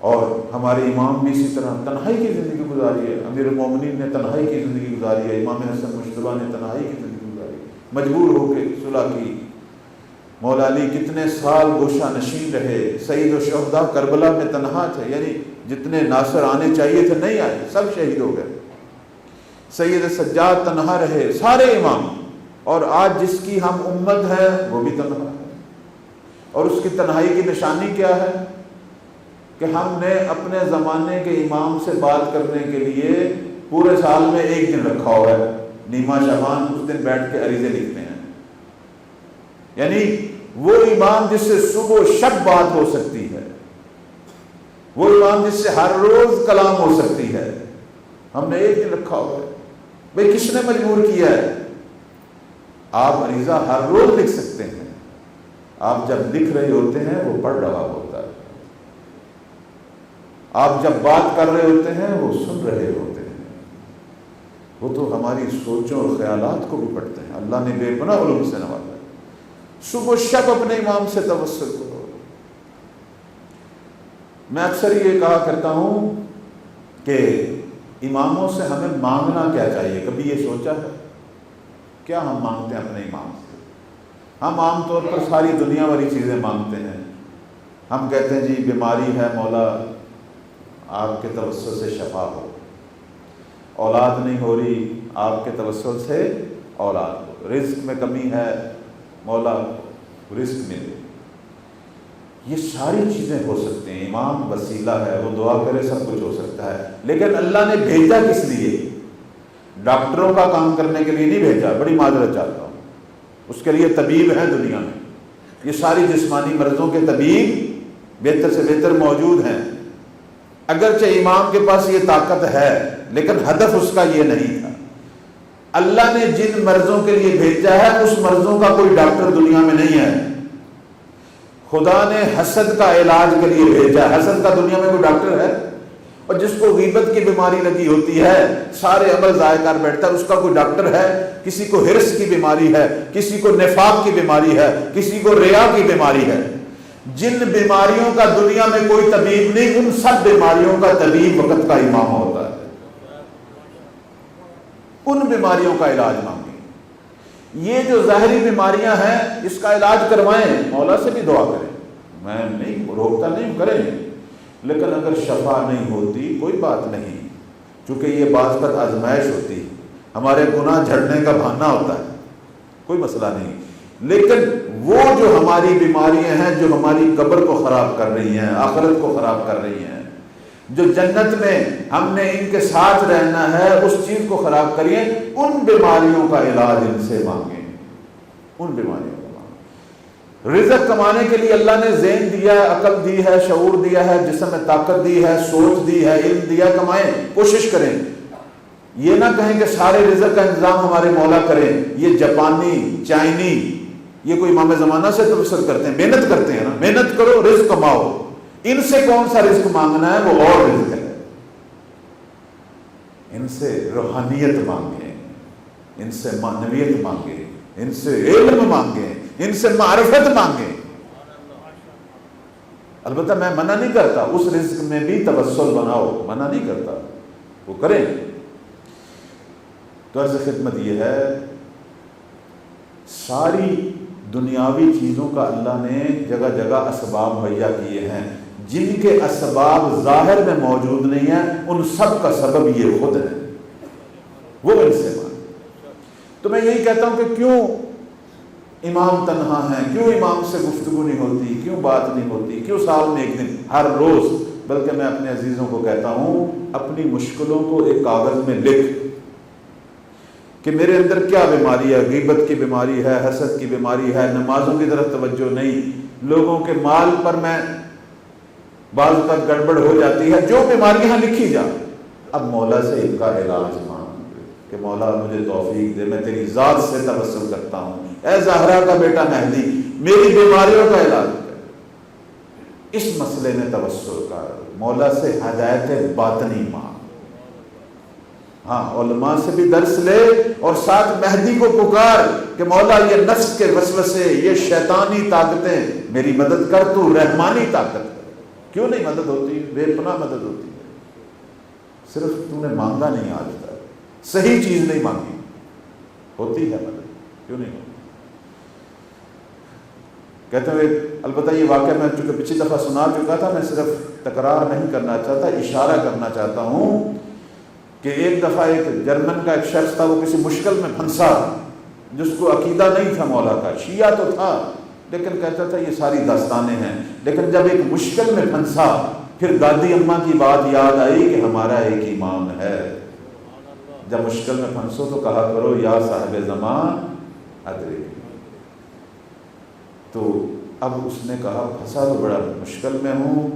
اور ہمارے امام بھی اسی طرح تنہائی کی زندگی گزاری ہے. امیر المومنین نے تنہائی کی زندگی گزاری ہے، امام حسن مجتبیٰ نے تنہائی کی زندگی گزاری، مجبور ہو کے صلح کی. مولا علی کتنے سال گوشہ نشین رہے. سید الشہداء کربلا میں تنہا تھے، یعنی جتنے ناصر آنے چاہیے تھے نہیں آئے، سب شہید ہو گئے. سید سجاد تنہا رہے، سارے امام. اور آج جس کی ہم امت ہے وہ بھی تنہا ہے. اور اس کی تنہائی کی نشانی کیا ہے؟ کہ ہم نے اپنے زمانے کے امام سے بات کرنے کے لیے پورے سال میں ایک دن رکھا ہوا ہے، نیما شبان. اس دن بیٹھ کے عریضے لکھتے ہیں. یعنی وہ امام جس سے صبح و شب بات ہو سکتی ہے، وہ امام جس سے ہر روز کلام ہو سکتی ہے، ہم نے ایک دن رکھا ہوا ہے. بھئی کس نے مجبور کیا ہے؟ آپ عریضہ ہر روز لکھ سکتے ہیں. آپ جب لکھ رہے ہوتے ہیں وہ پڑھ رہا ہوتا ہے، آپ جب بات کر رہے ہوتے ہیں وہ سن رہے ہوتے ہیں. وہ تو ہماری سوچوں اور خیالات کو بھی پڑھتے ہیں. اللہ نے بے پناہ علوم سے نوازا. صبح و شب اپنے امام سے توسل کرو. میں اکثر یہ کہا کرتا ہوں کہ اماموں سے ہمیں مانگنا کیا چاہیے. کبھی یہ سوچا ہے کیا ہم مانگتے ہیں اپنے امام سے؟ ہم عام طور پر ساری دنیا والی چیزیں مانگتے ہیں. ہم کہتے ہیں جی بیماری ہے، مولا آپ کے توسل سے شفا ہو. اولاد نہیں ہو رہی، آپ کے توسل سے اولاد ہو. رزق میں کمی ہے، مولا رزق ملے. یہ ساری چیزیں ہو سکتے ہیں. امام وسیلہ ہے، وہ دعا کرے سب کچھ ہو سکتا ہے. لیکن اللہ نے بھیجا کس لیے؟ ڈاکٹروں کا کام کرنے کے لیے نہیں بھیجا، بڑی معذرت چاہتا ہوں، اس کے لیے طبیب ہیں دنیا میں، یہ ساری جسمانی مرضوں کے طبیب بہتر سے بہتر موجود ہیں، اگرچہ امام کے پاس یہ طاقت ہے لیکن ہدف اس کا یہ نہیں تھا۔ اللہ نے جن مرضوں کے لیے بھیجا ہے اس مرضوں کا کوئی ڈاکٹر دنیا میں نہیں ہے۔ خدا نے حسد کا علاج کے لیے بھیجا، حسد کا دنیا میں کوئی ڈاکٹر ہے؟ اور جس کو غیبت کی بیماری لگی ہوتی ہے، سارے عمل ضائع کر بیٹھتا ہے، اس کا کوئی ڈاکٹر ہے؟ کسی کو ہرس کی بیماری ہے، کسی کو نفاق کی بیماری ہے، کسی کو ریا کی بیماری ہے۔ جن بیماریوں کا دنیا میں کوئی طبیب نہیں، ان سب بیماریوں کا طبیب وقت کا امام ہوتا ہے۔ ان بیماریوں کا علاج مانگیں۔ یہ جو ظاہری بیماریاں ہیں اس کا علاج کروائیں، مولا سے بھی دعا کریں، میں نہیں روکتا نہیں، کریں، لیکن اگر شفا نہیں ہوتی کوئی بات نہیں، چونکہ یہ بعض پر آزمائش ہوتی ہے، ہمارے گناہ جھڑنے کا بہانہ ہوتا ہے، کوئی مسئلہ نہیں، لیکن وہ جو ہماری بیماریاں ہیں جو ہماری قبر کو خراب کر رہی ہیں، آخرت کو خراب کر رہی ہیں، جو جنت میں ہم نے ان کے ساتھ رہنا ہے اس چیز کو خراب کریے، ان بیماریوں کا علاج ان سے مانگیں، ان بیماریوں کا مانگیں۔ رزق کمانے کے لیے اللہ نے ذہن دیا ہے، عقل دی ہے، شعور دیا ہے، جسم میں طاقت دی ہے، سوچ دی ہے، علم دیا، کمائیں، کوشش کریں۔ یہ نہ کہیں کہ سارے رزق کا انتظام ہمارے مولا کریں، یہ جاپانی، چائنی، یہ کوئی امام زمانہ سے توسل کرتے ہیں، محنت کرتے ہیں نا، محنت کرو، رزق کماؤ۔ ان سے کون سا رزق مانگنا ہے؟ وہ اور رزق ہے، ان سے روحانیت مانگیں، ان سے معنویت مانگیں، ان سے علم مانگیں، ان سے معرفت مانگیں۔ البتہ میں منع نہیں کرتا، اس رزق میں بھی توسل بناؤ، منع نہیں کرتا، وہ کریں۔ تو عرض خدمت یہ ہے، ساری دنیاوی چیزوں کا اللہ نے جگہ جگہ اسباب مہیا کیے ہیں، جن کے اسباب ظاہر میں موجود نہیں ہیں، ان سب کا سبب یہ خود ہے، وہ ان سے مان۔ تو میں یہی کہتا ہوں کہ کیوں امام تنہا ہیں، کیوں امام سے گفتگو نہیں ہوتی، کیوں بات نہیں ہوتی، کیوں سال میں ایک دن، ہر روز، بلکہ میں اپنے عزیزوں کو کہتا ہوں اپنی مشکلوں کو ایک کاغذ میں لکھ کہ میرے اندر کیا بیماری ہے، غیبت کی بیماری ہے، حسد کی بیماری ہے، نمازوں کی طرف توجہ نہیں، لوگوں کے مال پر میں بعض کا گڑبڑ ہو جاتی ہے، جو بیماریاں لکھی جا، اب مولا سے ان کا علاج مانگ کہ مولا مجھے توفیق دے، میں تیری ذات سے توسل کرتا ہوں، اے زہرا کا بیٹا مہدی میری بیماریوں کا علاج کر، اس مسئلے میں توسل کر، مولا سے ہدایت باطنی مانگ۔ ہاں، علماء سے بھی درس لے اور ساتھ مہدی کو پکار کہ مولا یہ نفس کے وسوسے، یہ شیطانی طاقتیں میری مدد کر، تو رحمانی طاقت کر۔ کیوں نہیں مدد ہوتی؟ بے پناہ مدد ہوتی ہے، صرف تم نے مانگا نہیں، آج تک صحیح چیز نہیں مانگی، ہوتی ہے مدد، کیوں نہیں ہوتی؟ کہتے ہوئے البتہ یہ واقعہ میں چونکہ پچھلی دفعہ سنا چکا تھا، میں صرف تکرار نہیں کرنا چاہتا، اشارہ کرنا چاہتا ہوں کہ ایک دفعہ ایک جرمن کا ایک شخص تھا، وہ کسی مشکل میں پھنسا، جس کو عقیدہ نہیں تھا مولا کا، شیعہ تو تھا لیکن کہتا تھا یہ ساری داستانیں ہیں، لیکن جب ایک مشکل میں پھنسا پھر دادی اماں کی بات یاد آئی کہ ہمارا ایک امام ہے، جب مشکل میں پھنسو تو کہا کرو یا صاحب زمان ادرک۔ تو اب اس نے کہا پھنسا تو بڑا مشکل میں ہوں،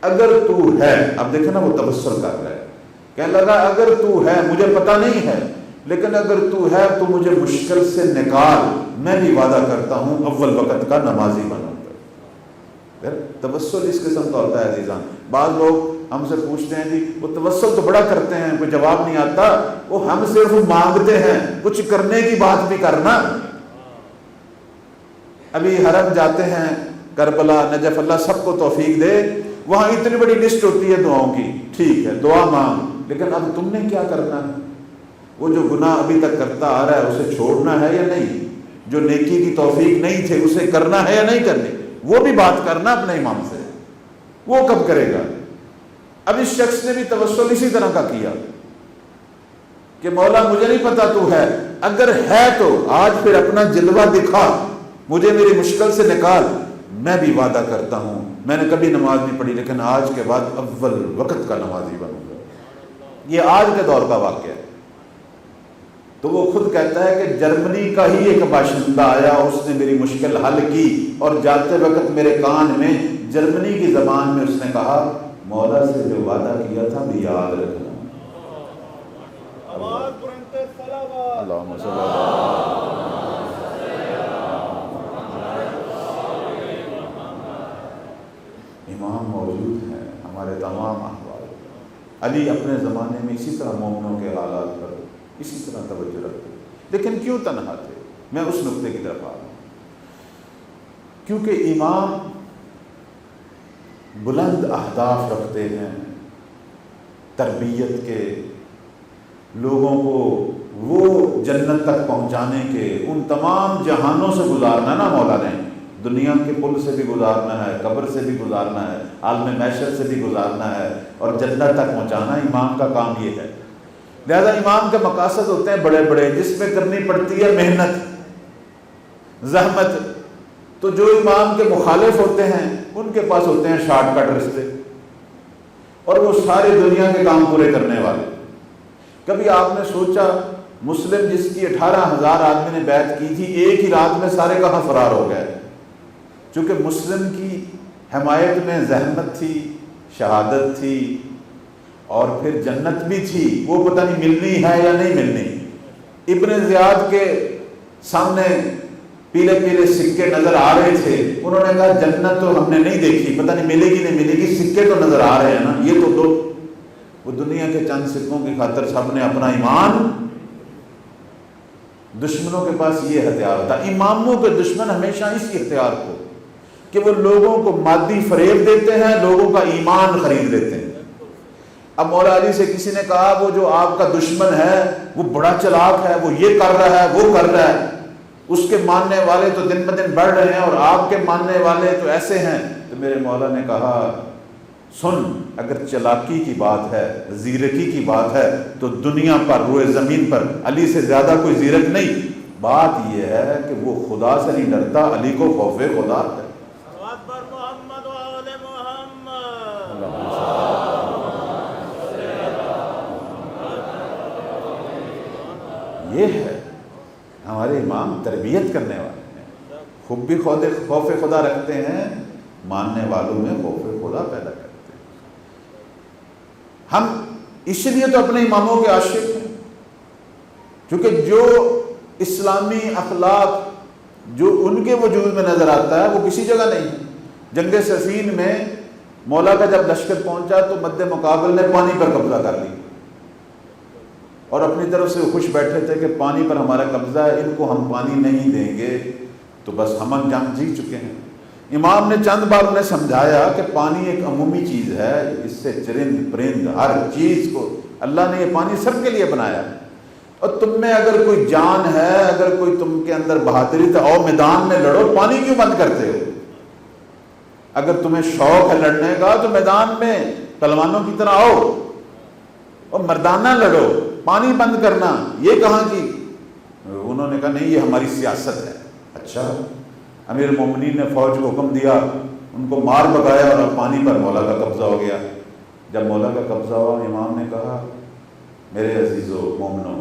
اگر تو ہے، اب دیکھیں نا وہ تبصر کر رہا ہے، کہنے لگا اگر تو ہے، مجھے پتہ نہیں ہے لیکن اگر تو ہے تو مجھے مشکل سے نکال، میں بھی وعدہ کرتا ہوں اول وقت کا نمازی بنوں گا۔ توسل اس قسم کا ہوتا ہے عزیزان۔ بعض لوگ ہم سے پوچھتے ہیں جی وہ توسل تو بڑا کرتے ہیں، کوئی جواب نہیں آتا، وہ ہم صرف مانگتے ہیں، کچھ کرنے کی بات بھی کرنا۔ ابھی حرم جاتے ہیں، کربلا، نجف، اللہ سب کو توفیق دے، وہاں اتنی بڑی لسٹ ہوتی ہے دعاؤں کی، ٹھیک ہے دعا مانگ، لیکن اب تم نے کیا کرنا ہے؟ وہ جو گناہ ابھی تک کرتا آ رہا ہے اسے چھوڑنا ہے یا نہیں؟ جو نیکی کی توفیق نہیں تھے اسے کرنا ہے یا نہیں کرنی؟ وہ بھی بات کرنا اپنے امام سے، وہ کب کرے گا؟ اب اس شخص نے بھی توسل اسی طرح کا کیا کہ مولا مجھے نہیں پتا تو ہے، اگر ہے تو آج پھر اپنا جلوہ دکھا، مجھے میری مشکل سے نکال، میں بھی وعدہ کرتا ہوں میں نے کبھی نماز نہیں پڑھی لیکن آج کے بعد اول وقت کا نمازی بنوں گا۔ یہ آج کے دور کا واقعہ ہے، تو وہ خود کہتا ہے کہ جرمنی کا ہی ایک باشندہ آیا، اس نے میری مشکل حل کی، اور جاتے وقت میرے کان میں جرمنی کی زبان میں اس نے کہا مولا سے جو وعدہ کیا تھا میں یاد رکھنا۔ اللہم صلی امام موجود ہیں ہمارے تمام احوال۔ علی اپنے زمانے میں اسی طرح مومنوں کے حالات پر اسی طرح توجہ رکھتے، لیکن کیوں تنہا تھے؟ میں اس نقطے کی طرف آ رہا ہوں، کیونکہ امام بلند اہداف رکھتے ہیں، تربیت کے، لوگوں کو وہ جنت تک پہنچانے کے، ان تمام جہانوں سے گزارنا نا مولا نے، دنیا کے پل سے بھی گزارنا ہے، قبر سے بھی گزارنا ہے، عالم محشر سے بھی گزارنا ہے، اور جنت تک پہنچانا امام کا کام یہ ہے۔ لہذا امام کے مقاصد ہوتے ہیں بڑے بڑے، جس میں کرنی پڑتی ہے محنت، زحمت۔ تو جو امام کے مخالف ہوتے ہیں ان کے پاس ہوتے ہیں شارٹ کٹ رستے، اور وہ ساری دنیا کے کام پورے کرنے والے۔ کبھی آپ نے سوچا مسلم جس کی 18,000 آدمی نے بیعت کی تھی، ایک ہی رات میں سارے کہاں فرار ہو گئے؟ چونکہ مسلم کی حمایت میں زحمت تھی، شہادت تھی، اور پھر جنت بھی تھی، وہ پتہ نہیں ملنی ہے یا نہیں ملنی۔ ابن زیاد کے سامنے پیلے پیلے سکے نظر آ رہے تھے، انہوں نے کہا جنت تو ہم نے نہیں دیکھی، پتہ نہیں ملے گی نہیں ملے گی، سکے تو نظر آ رہے ہیں نا، یہ تو دو۔ وہ دنیا کے چند سکوں کی خاطر سب نے اپنا ایمان، دشمنوں کے پاس یہ ہتھیار تھا۔ اماموں کے دشمن ہمیشہ اسی ہتھیار کو، کہ وہ لوگوں کو مادی فریب دیتے ہیں، لوگوں کا ایمان خرید لیتے ہیں۔ اب مولا علی سے کسی نے کہا وہ جو آپ کا دشمن ہے وہ بڑا چلاک ہے، وہ یہ کر رہا ہے وہ کر رہا ہے، اس کے ماننے والے تو دن بدن بڑھ رہے ہیں اور آپ کے ماننے والے تو ایسے ہیں۔ تو میرے مولا نے کہا سن، اگر چلاکی کی بات ہے، زیرکی کی بات ہے، تو دنیا پر روئے زمین پر علی سے زیادہ کوئی زیرک نہیں۔ بات یہ ہے کہ وہ خدا سے نہیں ڈرتا، علی کو خوف خدا ہے۔ یہ ہے ہمارے امام، تربیت کرنے والے ہیں، خود بھی خوف خدا رکھتے ہیں، ماننے والوں میں خوف خدا پیدا کرتے ہیں۔ ہم اس لیے تو اپنے اماموں کے عاشق ہیں، کیونکہ جو اسلامی اخلاق جو ان کے وجود میں نظر آتا ہے وہ کسی جگہ نہیں۔ جنگ صفین میں مولا کا جب لشکر پہنچا تو مد مقابل نے پانی پر قبضہ کر لی، اور اپنی طرف سے خوش بیٹھے تھے کہ پانی پر ہمارا قبضہ ہے، ان کو ہم پانی نہیں دیں گے تو بس ہم جنگ جیت چکے ہیں۔ امام نے چند بار انہیں سمجھایا کہ پانی ایک عمومی چیز ہے، اس سے چرند پرند ہر چیز کو اللہ نے یہ پانی سب کے لیے بنایا، اور تم میں اگر کوئی جان ہے، اگر کوئی تم کے اندر بہادری تو آؤ میدان میں لڑو، پانی کیوں بند کرتے ہو؟ اگر تمہیں شوق ہے لڑنے کا تو میدان میں پہلوانوں کی طرح آؤ اور مردانہ لڑو، پانی بند کرنا یہ کہاں کی؟ انہوں نے کہا نہیں یہ ہماری سیاست ہے۔ اچھا، امیر المومنین نے فوج کو حکم دیا، ان کو مار بگایا اور اب پانی پر مولا کا قبضہ ہو گیا۔ جب مولا کا قبضہ ہوا امام نے کہا میرے عزیزو مومنو،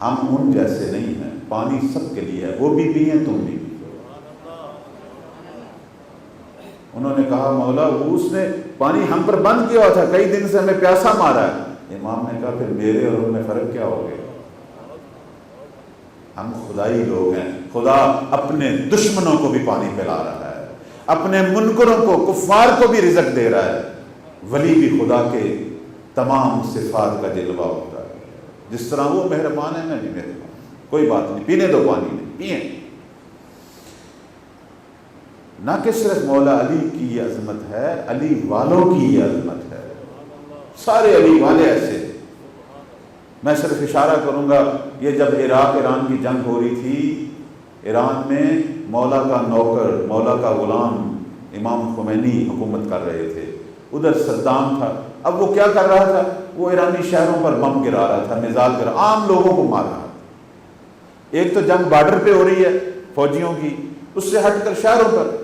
ہم ان جیسے نہیں ہیں، پانی سب کے لیے ہے، وہ بھی پئیں تم بھی۔ انہوں نے کہا مولا وہ اس نے پانی ہم پر بند کیا ہوا تھا، کئی دن سے ہمیں پیاسا مارا ہے۔ امام نے کہا پھر میرے اور ان میں فرق کیا ہو گیا؟ ہم خدائی لوگ ہیں، خدا اپنے دشمنوں کو بھی پانی پلا رہا ہے، اپنے منکروں کو، کفار کو بھی رزق دے رہا ہے۔ ولی بھی خدا کے تمام صفات کا جلوہ ہوتا ہے، جس طرح وہ مہربان ہے میں بھی مہربان، کوئی بات نہیں، پینے دو پانی نہیں، پئیں۔ نہ کہ صرف مولا علی کی یہ عظمت ہے، علی والوں کی یہ عظمت ہے، سارے علی والے ایسے۔ میں صرف اشارہ کروں گا، یہ جب عراق ایران کی جنگ ہو رہی تھی، ایران میں مولا کا نوکر، مولا کا غلام امام خمینی حکومت کر رہے تھے، ادھر صدام تھا۔ اب وہ کیا کر رہا تھا؟ وہ ایرانی شہروں پر بم گرا رہا تھا، میزائل گرا، عام لوگوں کو مار رہا تھا۔ ایک تو جنگ بارڈر پہ ہو رہی ہے فوجیوں کی، اس سے ہٹ کر شہروں پر۔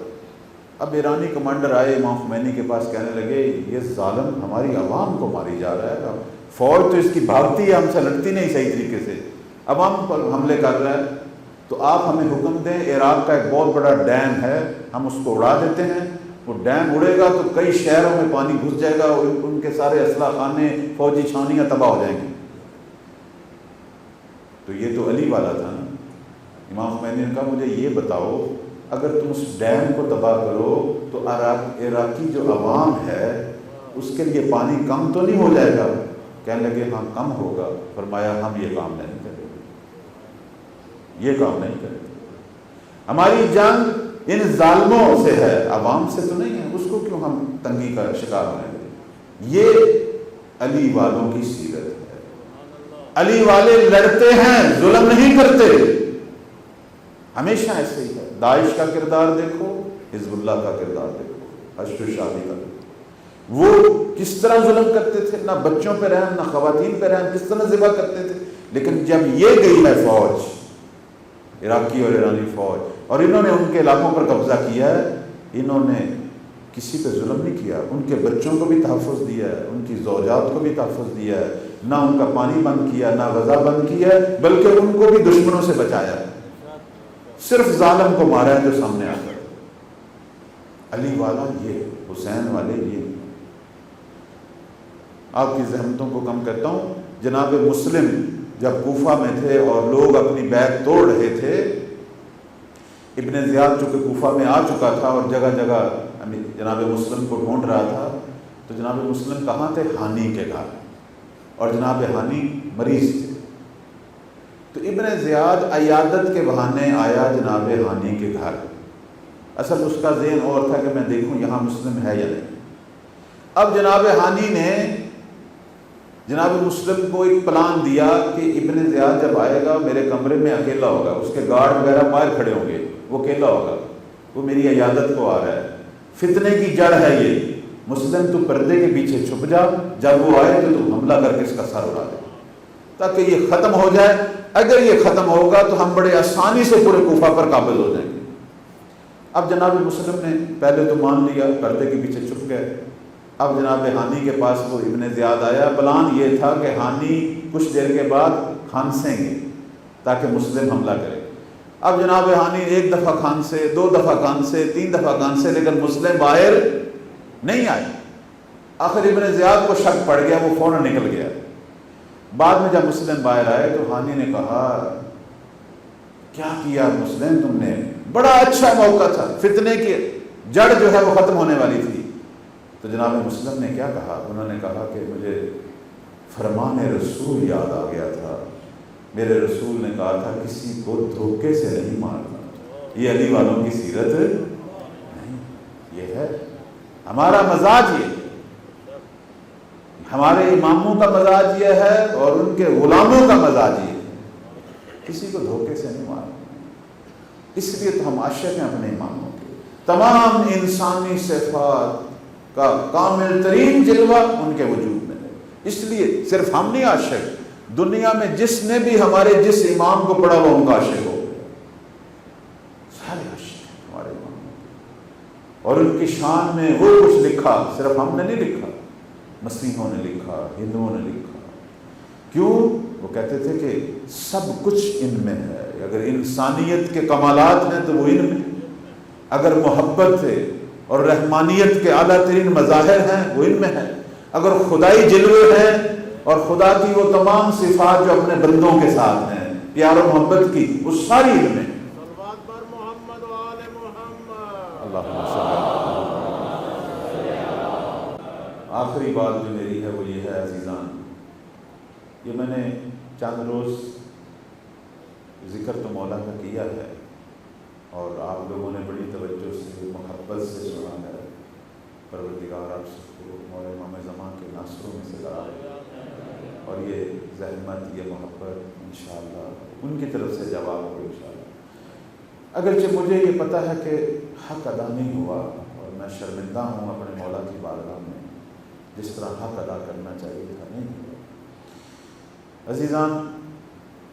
اب ایرانی کمانڈر آئے امام خمینی کے پاس، کہنے لگے یہ ظالم ہماری عوام کو ماری جا رہا ہے، فوج تو اس کی بھاگتی ہے، ہم سے لڑتی نہیں صحیح طریقے سے، عوام پر حملے کر رہا ہے، تو آپ ہمیں حکم دیں، عراق کا ایک بہت بڑا ڈیم ہے، ہم اس کو اڑا دیتے ہیں، وہ ڈیم اڑے گا تو کئی شہروں میں پانی گھس جائے گا اور ان کے سارے اسلحہ خانے، فوجی چھاؤنیاں تباہ ہو جائیں گی۔ تو یہ تو علی والا تھا نا۔ امام خمینی نے کہا مجھے یہ بتاؤ، اگر تم اس ڈیم کو تباہ کرو تو عراقی جو عوام ہے اس کے لیے پانی کم تو نہیں ہو جائے گا؟ کہنے لگے ہاں کم ہوگا۔ فرمایا ہم یہ کام نہیں کریں گے، یہ کام نہیں کریں گے، ہماری جنگ ان ظالموں سے ہے، عوام سے تو نہیں ہے، اس کو کیوں ہم تنگی کا شکار ہونے دیں؟ یہ علی والوں کی سیرت ہے۔ علی والے لڑتے ہیں، ظلم نہیں کرتے، ہمیشہ ایسے ہی ہے۔ داعش کا کردار دیکھو، حزب اللہ کا کردار دیکھو، حشر شادی کا دیکھو، وہ کس طرح ظلم کرتے تھے، نہ بچوں پہ رحم نہ خواتین پہ رحم، کس طرح ذبح کرتے تھے۔ لیکن جب یہ گئی ہے فوج، عراقی اور ایرانی فوج، اور انہوں نے ان کے علاقوں پر قبضہ کیا ہے، انہوں نے کسی پہ ظلم نہیں کیا، ان کے بچوں کو بھی تحفظ دیا ہے، ان کی زوجات کو بھی تحفظ دیا ہے، نہ ان کا پانی بند کیا، نہ غذا بند کیا ہے، بلکہ ان کو بھی دشمنوں سے بچایا ہے، صرف ظالم کو مارا ہے جو سامنے آتا ہے۔ علی والا یہ، حسین والے یہ۔ آپ کی زحمتوں کو کم کرتا ہوں، جناب مسلم جب کوفہ میں تھے اور لوگ اپنی بیعت توڑ رہے تھے، ابن زیاد چونکہ کوفہ میں آ چکا تھا اور جگہ جگہ جناب مسلم کو ڈھونڈ رہا تھا، تو جناب مسلم کہاں تھے؟ ہانی کے گھر، اور جناب ہانی مریض تھے، تو ابن زیاد عیادت کے بہانے آیا جناب ہانی کے گھر۔ اصل اس کا ذہن اور تھا کہ میں دیکھوں یہاں مسلم ہے یا نہیں۔ اب جناب ہانی نے جناب مسلم کو ایک پلان دیا کہ ابن زیاد جب آئے گا میرے کمرے میں اکیلا ہوگا، اس کے گارڈ وغیرہ باہر کھڑے ہوں گے، وہ اکیلا ہوگا، وہ میری عیادت کو آ رہا ہے، فتنے کی جڑ ہے یہ، مسلم تو پردے کے پیچھے چھپ جا، جب وہ آئے تو تم حملہ کر کے اس کا سر اڑا دے تاکہ یہ ختم ہو جائے۔ اگر یہ ختم ہوگا تو ہم بڑے آسانی سے پورے کوفہ پر قابض ہو جائیں گے۔ اب جناب مسلم نے پہلے تو مان لیا، پردے کے پیچھے چھپ گئے۔ اب جناب ہانی کے پاس وہ ابن زیاد آیا، پلان یہ تھا کہ ہانی کچھ دیر کے بعد کھانسیں گے تاکہ مسلم حملہ کرے۔ اب جناب ہانی ایک دفعہ کھانسے، دو دفعہ کھانسے، تین دفعہ کھانسے، لیکن مسلم باہر نہیں آئے۔ آخر ابن زیاد کو شک پڑ گیا، وہ فوراً نکل گیا۔ بعد میں جب مسلم باہر آئے تو ہانی نے کہا کیا کیا مسلم تم نے، بڑا اچھا موقع تھا، فتنے کی جڑ جو ہے وہ ختم ہونے والی تھی۔ تو جناب مسلم نے کیا کہا؟ انہوں نے کہا کہ مجھے فرمان رسول یاد آ گیا تھا، میرے رسول نے کہا تھا کسی کو دھوکے سے نہیں مارنا۔ یہ علی والوں کی سیرت نہیں، یہ ہے ہمارا مزاج، یہ ہمارے اماموں کا مزاج یہ ہے اور ان کے غلاموں کا مزاج یہ ہے، کسی کو دھوکے سے نہیں مارنا۔ اس لیے تو ہم عاشق ہیں اپنے اماموں کے، تمام انسانی صفات کا کامل ترین جلوہ ان کے وجود میں ہے۔ اس لیے صرف ہم نہیں عاشق، دنیا میں جس نے بھی ہمارے جس امام کو پڑھا وہ ان کا عاشق ہو گیا، سارے عاشق ہیں ہمارے اماموں کے، اور ان کی شان میں وہ کچھ لکھا صرف ہم نے نہیں لکھا، مسیحوں نے لکھا، ہندوؤں نے لکھا۔ کیوں؟ وہ کہتے تھے کہ سب کچھ ان میں ہے، اگر انسانیت کے کمالات ہیں تو وہ ان میں، اگر محبت ہے اور رحمانیت کے اعلیٰ ترین مظاہر ہیں وہ ان میں ہے، اگر خدائی جلوے ہیں اور خدا کی وہ تمام صفات جو اپنے بندوں کے ساتھ ہیں، پیار و محبت کی، وہ ساری ان میں۔ صلوات بر محمد و آل محمد۔ اللہم صلی اللہ۔ آخری بات جو میری ہے وہ یہ ہے عزیزان، یہ میں نے چند روز ذکر تو مولا کا کیا ہے اور آپ لوگوں نے بڑی توجہ سے محبت سے سنا ہے۔ پروردگار آپ سب کو مولا امام زمان کے ناصروں میں سے کرائے، اور یہ زحمت، یہ محبت انشاءاللہ ان کی طرف سے جواب ہو انشاءاللہ۔ اگرچہ مجھے یہ پتہ ہے کہ حق ادا نہیں ہوا اور میں شرمندہ ہوں اپنے مولا کی بارگاہ میں، جس طرح حق ادا کرنا چاہیے تھا نہیں ہوا۔ عزیزان،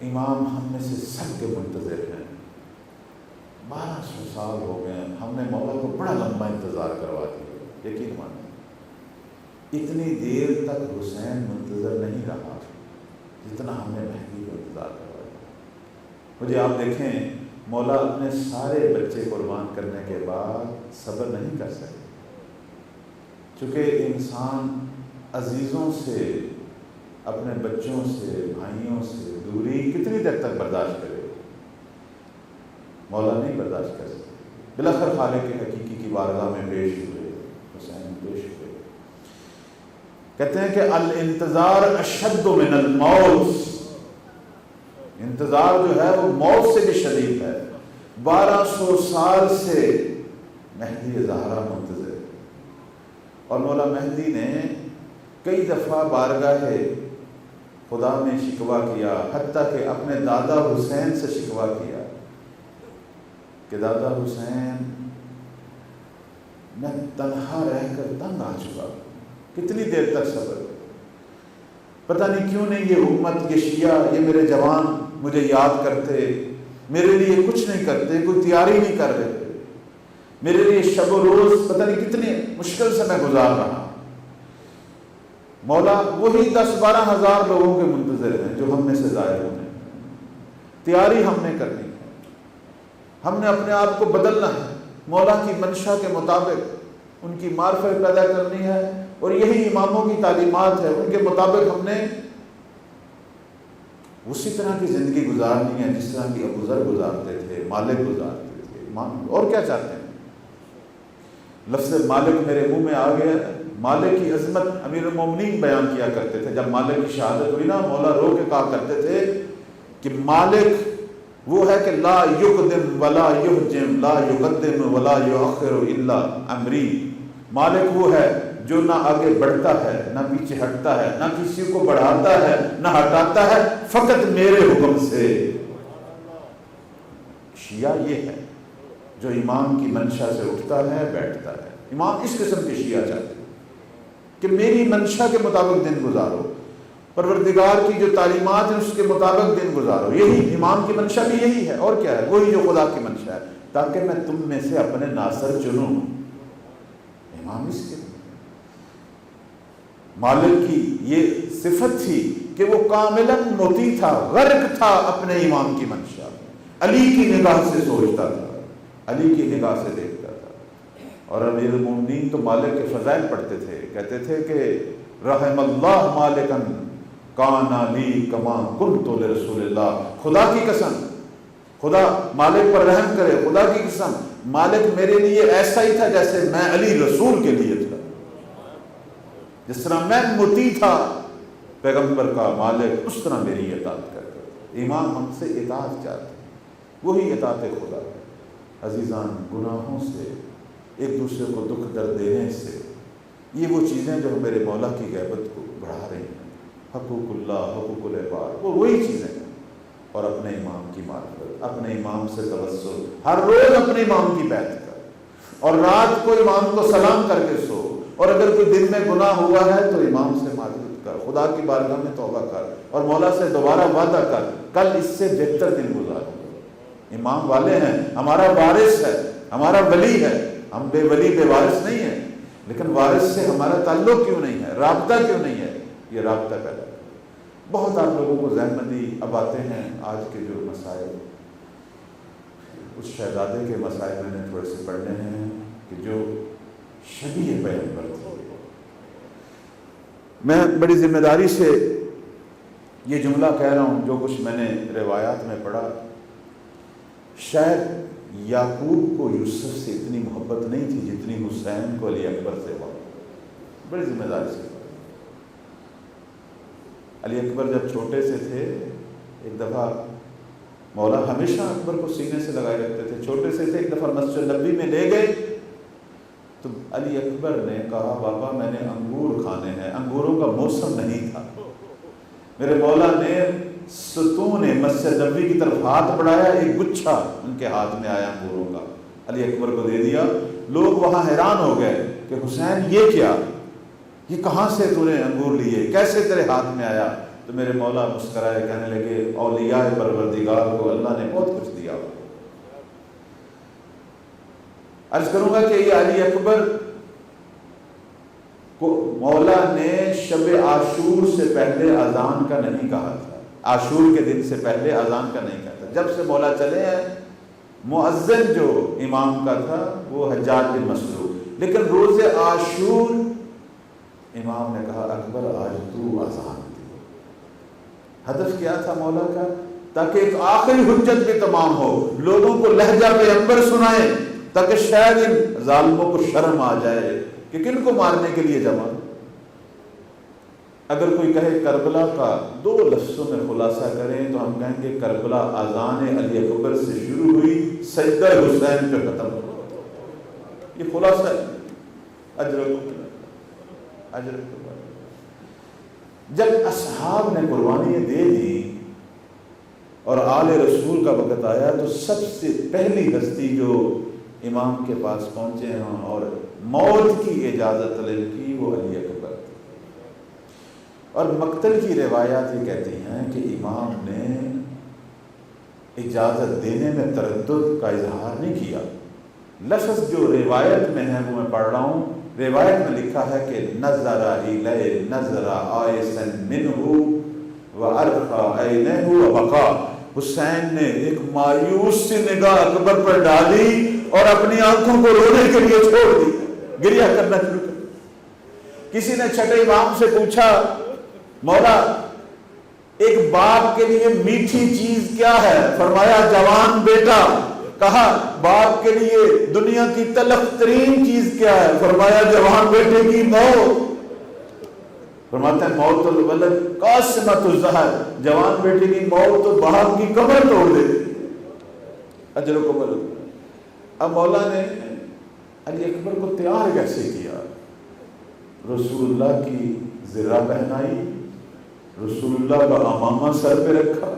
امام ہم میں سے سب کے منتظر ہیں، 1200 سال ہو گئے، ہم نے مولا کو بڑا لمبا انتظار کروا دیا، یقین مانیں اتنی دیر تک حسین منتظر نہیں رہا جتنا ہم نے مہدی کو انتظار کروا دیا۔ مجھے آپ دیکھیں، مولا اپنے سارے بچے قربان کرنے کے بعد صبر نہیں کر سکے، چونکہ انسان عزیزوں سے، اپنے بچوں سے، بھائیوں سے دوری کتنی دیر تک برداشت کرے؟ مولا نہیں برداشت کر سکے، بالاخر خالق حقیقی کی بارگاہ میں پیش ہوئے، حسین پیش ہوئے۔ کہتے ہیں کہ الانتظار اشد من الموت، انتظار جو ہے وہ موت سے بھی شدید ہے۔ 1200 سال سے مہدی زہرا منتظر، اور مولا مہدی نے کئی دفعہ بارگاہ خدا میں شکوہ کیا، حتیٰ کہ اپنے دادا حسین سے شکوہ کیا کہ دادا حسین، میں تنہا رہ کر تنگ آ چکا، کتنی دیر تک صبر؟ پتہ نہیں کیوں نہیں یہ امت، یہ شیعہ، یہ میرے جوان مجھے یاد کرتے، میرے لیے کچھ نہیں کرتے، کوئی تیاری نہیں کر رہے، میرے لیے شب و روز پتہ نہیں کتنی مشکل سے میں گزار رہا۔ مولا وہی 10-12 ہزار لوگوں کے منتظر ہیں جو ہم میں سے ظاہر ہونے ہیں۔ تیاری ہم نے کرنی ہے، ہم نے اپنے آپ کو بدلنا ہے، مولا کی منشا کے مطابق ان کی معرفت پیدا کرنی ہے، اور یہی اماموں کی تعلیمات ہے، ان کے مطابق ہم نے اسی طرح کی زندگی گزارنی ہے جس طرح کی ابو ذر گزارتے تھے، مالک گزارتے تھے۔ اور کیا چاہتے ہیں؟ لفظ مالک میرے منہ میں آ گیا، مالک کی عظمت امیر المومنین بیان کیا کرتے تھے۔ جب مالک کی شہادت ہوئی نا، مولا رو کے کہا کرتے تھے کہ مالک وہ ہے کہ لا یقدم ولا یحجم، لا یقدم ولا یؤخر الا امری۔ مالک وہ ہے جو نہ آگے بڑھتا ہے، نہ پیچھے ہٹتا ہے، نہ کسی کو بڑھاتا ہے، نہ ہٹاتا ہے، فقط میرے حکم سے۔ شیعہ یہ ہے جو امام کی منشا سے اٹھتا ہے، بیٹھتا ہے۔ امام اس قسم کے شیعہ چاہتے ہیں کہ میری منشا کے مطابق دن گزارو، پروردگار کی جو تعلیمات ہیں اس کے مطابق دن گزارو۔ یہی امام کی منشا بھی یہی ہے، اور کیا ہے؟ وہی جو خدا کی منشا ہے، تاکہ میں تم میں سے اپنے ناصر چنوں۔ امام اس کے مالک کی یہ صفت تھی کہ وہ کاملاً مطیع تھا، غرق تھا اپنے امام کی منشا، علی کی نگاہ سے سوچتا تھا، علی کی نگاہ سے دیکھتا تھا۔ اور امیر المومنین تو مالک کے فضائل پڑھتے تھے، کہتے تھے کہ رحم اللہ مالکن کان لی کما کنت لرسول اللہ۔ خدا کی قسم، خدا مالک پر رحم کرے، خدا کی قسم مالک میرے لیے ایسا ہی تھا جیسے میں علی رسول کے لیے تھا۔ جس طرح میں مطیع تھا پیغمبر کا، مالک اس طرح میری اطاعت کرتا۔ امام ہم سے اطاعت چاہتے ہیں، وہی اطاعت خدا ہے۔ عزیزان، گناہوں سے، ایک دوسرے کو دکھ درد دینے سے، یہ وہ چیزیں جو میرے مولا کی غیبت کو بڑھا رہی ہیں۔ حقوق اللہ، حقوق العباد، وہ وہی چیزیں ہیں۔ اور اپنے امام کی معرفت، اپنے امام سے توسل، ہر روز اپنے امام کی بیعت کر، اور رات کو امام کو سلام کر کے سو، اور اگر کوئی دن میں گناہ ہوا ہے تو امام سے معذرت کر، خدا کی بارگاہ میں توبہ کر، اور مولا سے دوبارہ وعدہ کر کل اس سے بہتر دن گزاروں۔ امام والے ہیں، ہمارا وارث ہے، ہمارا ولی ہے، ہم بے ولی بے وارث نہیں ہیں، لیکن وارث سے ہمارا تعلق کیوں نہیں ہے، رابطہ کیوں نہیں ہے؟ یہ رابطہ پیدا ہے۔ بہت آپ لوگوں کو زحمتی اب آتے ہیں آج کے جو مسائل، اس شہزادے کے مسائل میں نے تھوڑے سے پڑھنے ہیں کہ جو شبیہ پیغمبر تھے۔ میں بڑی ذمہ داری سے یہ جملہ کہہ رہا ہوں، جو کچھ میں نے روایات میں پڑھا، شاید یعقوب کو یوسف سے اتنی محبت نہیں تھی جتنی حسین کو علی اکبر سے ہوا۔ بڑی ذمہ داری سے علی اکبر جب چھوٹے سے تھے، ایک دفعہ مولا ہمیشہ اکبر کو سینے سے لگائے رکھتے تھے، چھوٹے سے تھے، ایک دفعہ مسجد نبوی میں لے گئے تو علی اکبر نے کہا بابا میں نے انگور کھانے ہیں، انگوروں کا موسم نہیں تھا۔ میرے مولا نے ستون مسجد نبوی کی طرف ہاتھ بڑھایا، ایک گچھا ان کے ہاتھ میں آیا انگوروں کا، علی اکبر کو دے دیا۔ لوگ وہاں حیران ہو گئے کہ حسین یہ کیا، یہ کہاں سے تو نے انگور لیے، کیسے تیرے ہاتھ میں آیا؟ تو میرے مولا مسکرائے، کہنے لگے اولیاء پروردگار کو اللہ نے بہت کچھ دیا۔ عرض کروں گا کہ یہ علی اکبر کو مولا نے شب عاشور سے پہلے اذان کا نہیں کہا تھا، عاشور کے دن سے پہلے اذان کا نہیں کہتا. جب سے مولا چلے ہیں مؤذن جو امام کا تھا وہ حجاج بن مسروق، لیکن روز عاشور امام نے کہا اکبر آج تو اذان دے. ہدف کیا تھا مولا کا؟ تاکہ ایک آخری حجت بھی تمام ہو، لوگوں کو لہجہ پیغمبر سنائیں، تاکہ شاید ان ظالموں کو شرم آ جائے کہ کن کو مارنے کے لیے جمع. اگر کوئی کہے کربلا کا 2 لفظوں میں خلاصہ کریں تو ہم کہیں گے کربلا اذان علی اکبر سے شروع ہوئی، سجدہ حسین پہ ختم ہو. یہ خلاصہ ہے. اجر جب اصحاب نے قربانیاں دے دی اور آل رسول کا وقت آیا تو سب سے پہلی ہستی جو امام کے پاس پہنچے ہیں اور موت کی اجازت طلب کی وہ علی اکبر تھے. اور مقتل کی روایات یہ کہتی ہیں کہ امام نے اجازت دینے میں تردد کا اظہار نہیں کیا. لفظ جو روایت میں ہے وہ میں پڑھ رہا ہوں. روایت میں لکھا ہے کہ نظر الیہ نظر آئسا منہ وارخا عینہ وبقا. حسین نے ایک مایوس سی نگاہ اکبر پر ڈالی اور اپنی آنکھوں کو رونے کے لیے چھوڑ دی، گریہ کرنا شروع کر. کسی نے چھٹے امام سے پوچھا مولا ایک باپ کے لیے میٹھی چیز کیا ہے؟ فرمایا جوان بیٹا. کہا باپ کے لیے دنیا کی تلخ ترین چیز کیا ہے؟ فرمایا جوان بیٹے کی موت. فرماتے ہیں موت الولد قاسمۃ الزہر، جوان بیٹے کی موت تو باپ کی کمر توڑ دے. اجر و کمر. اب مولا نے علی اکبر کو تیار کیسے کیا؟ رسول اللہ کی زرہ پہنائی، رسول اللہ کا امامہ سر پہ رکھا،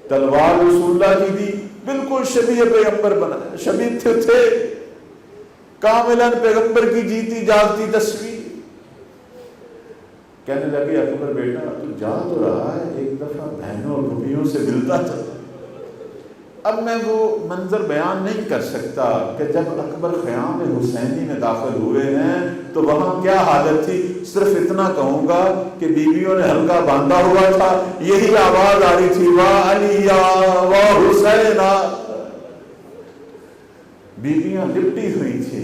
تلوار رسول اللہ کی دی، بالکل شبیہ پیغمبر بنا. شبیہ تھے کاملاً پیغمبر کی جیتی جاگتی تصویر. کہنے لگے اکبر بیٹا تو جا تو رہا ہے، ایک دفعہ بہنوں اور بھائیوں سے ملتا چلا. اب میں وہ منظر بیان نہیں کر سکتا کہ جب اکبر خیام حسینی میں داخل ہوئے ہیں تو وہاں کیا حالت تھی. صرف اتنا کہوں گا کہ بیویوں نے ہلکا باندھا ہوا تھا، یہی آواز آ رہی تھی واہ علی واہ حسینا. بیویاں لپٹی ہوئی تھی.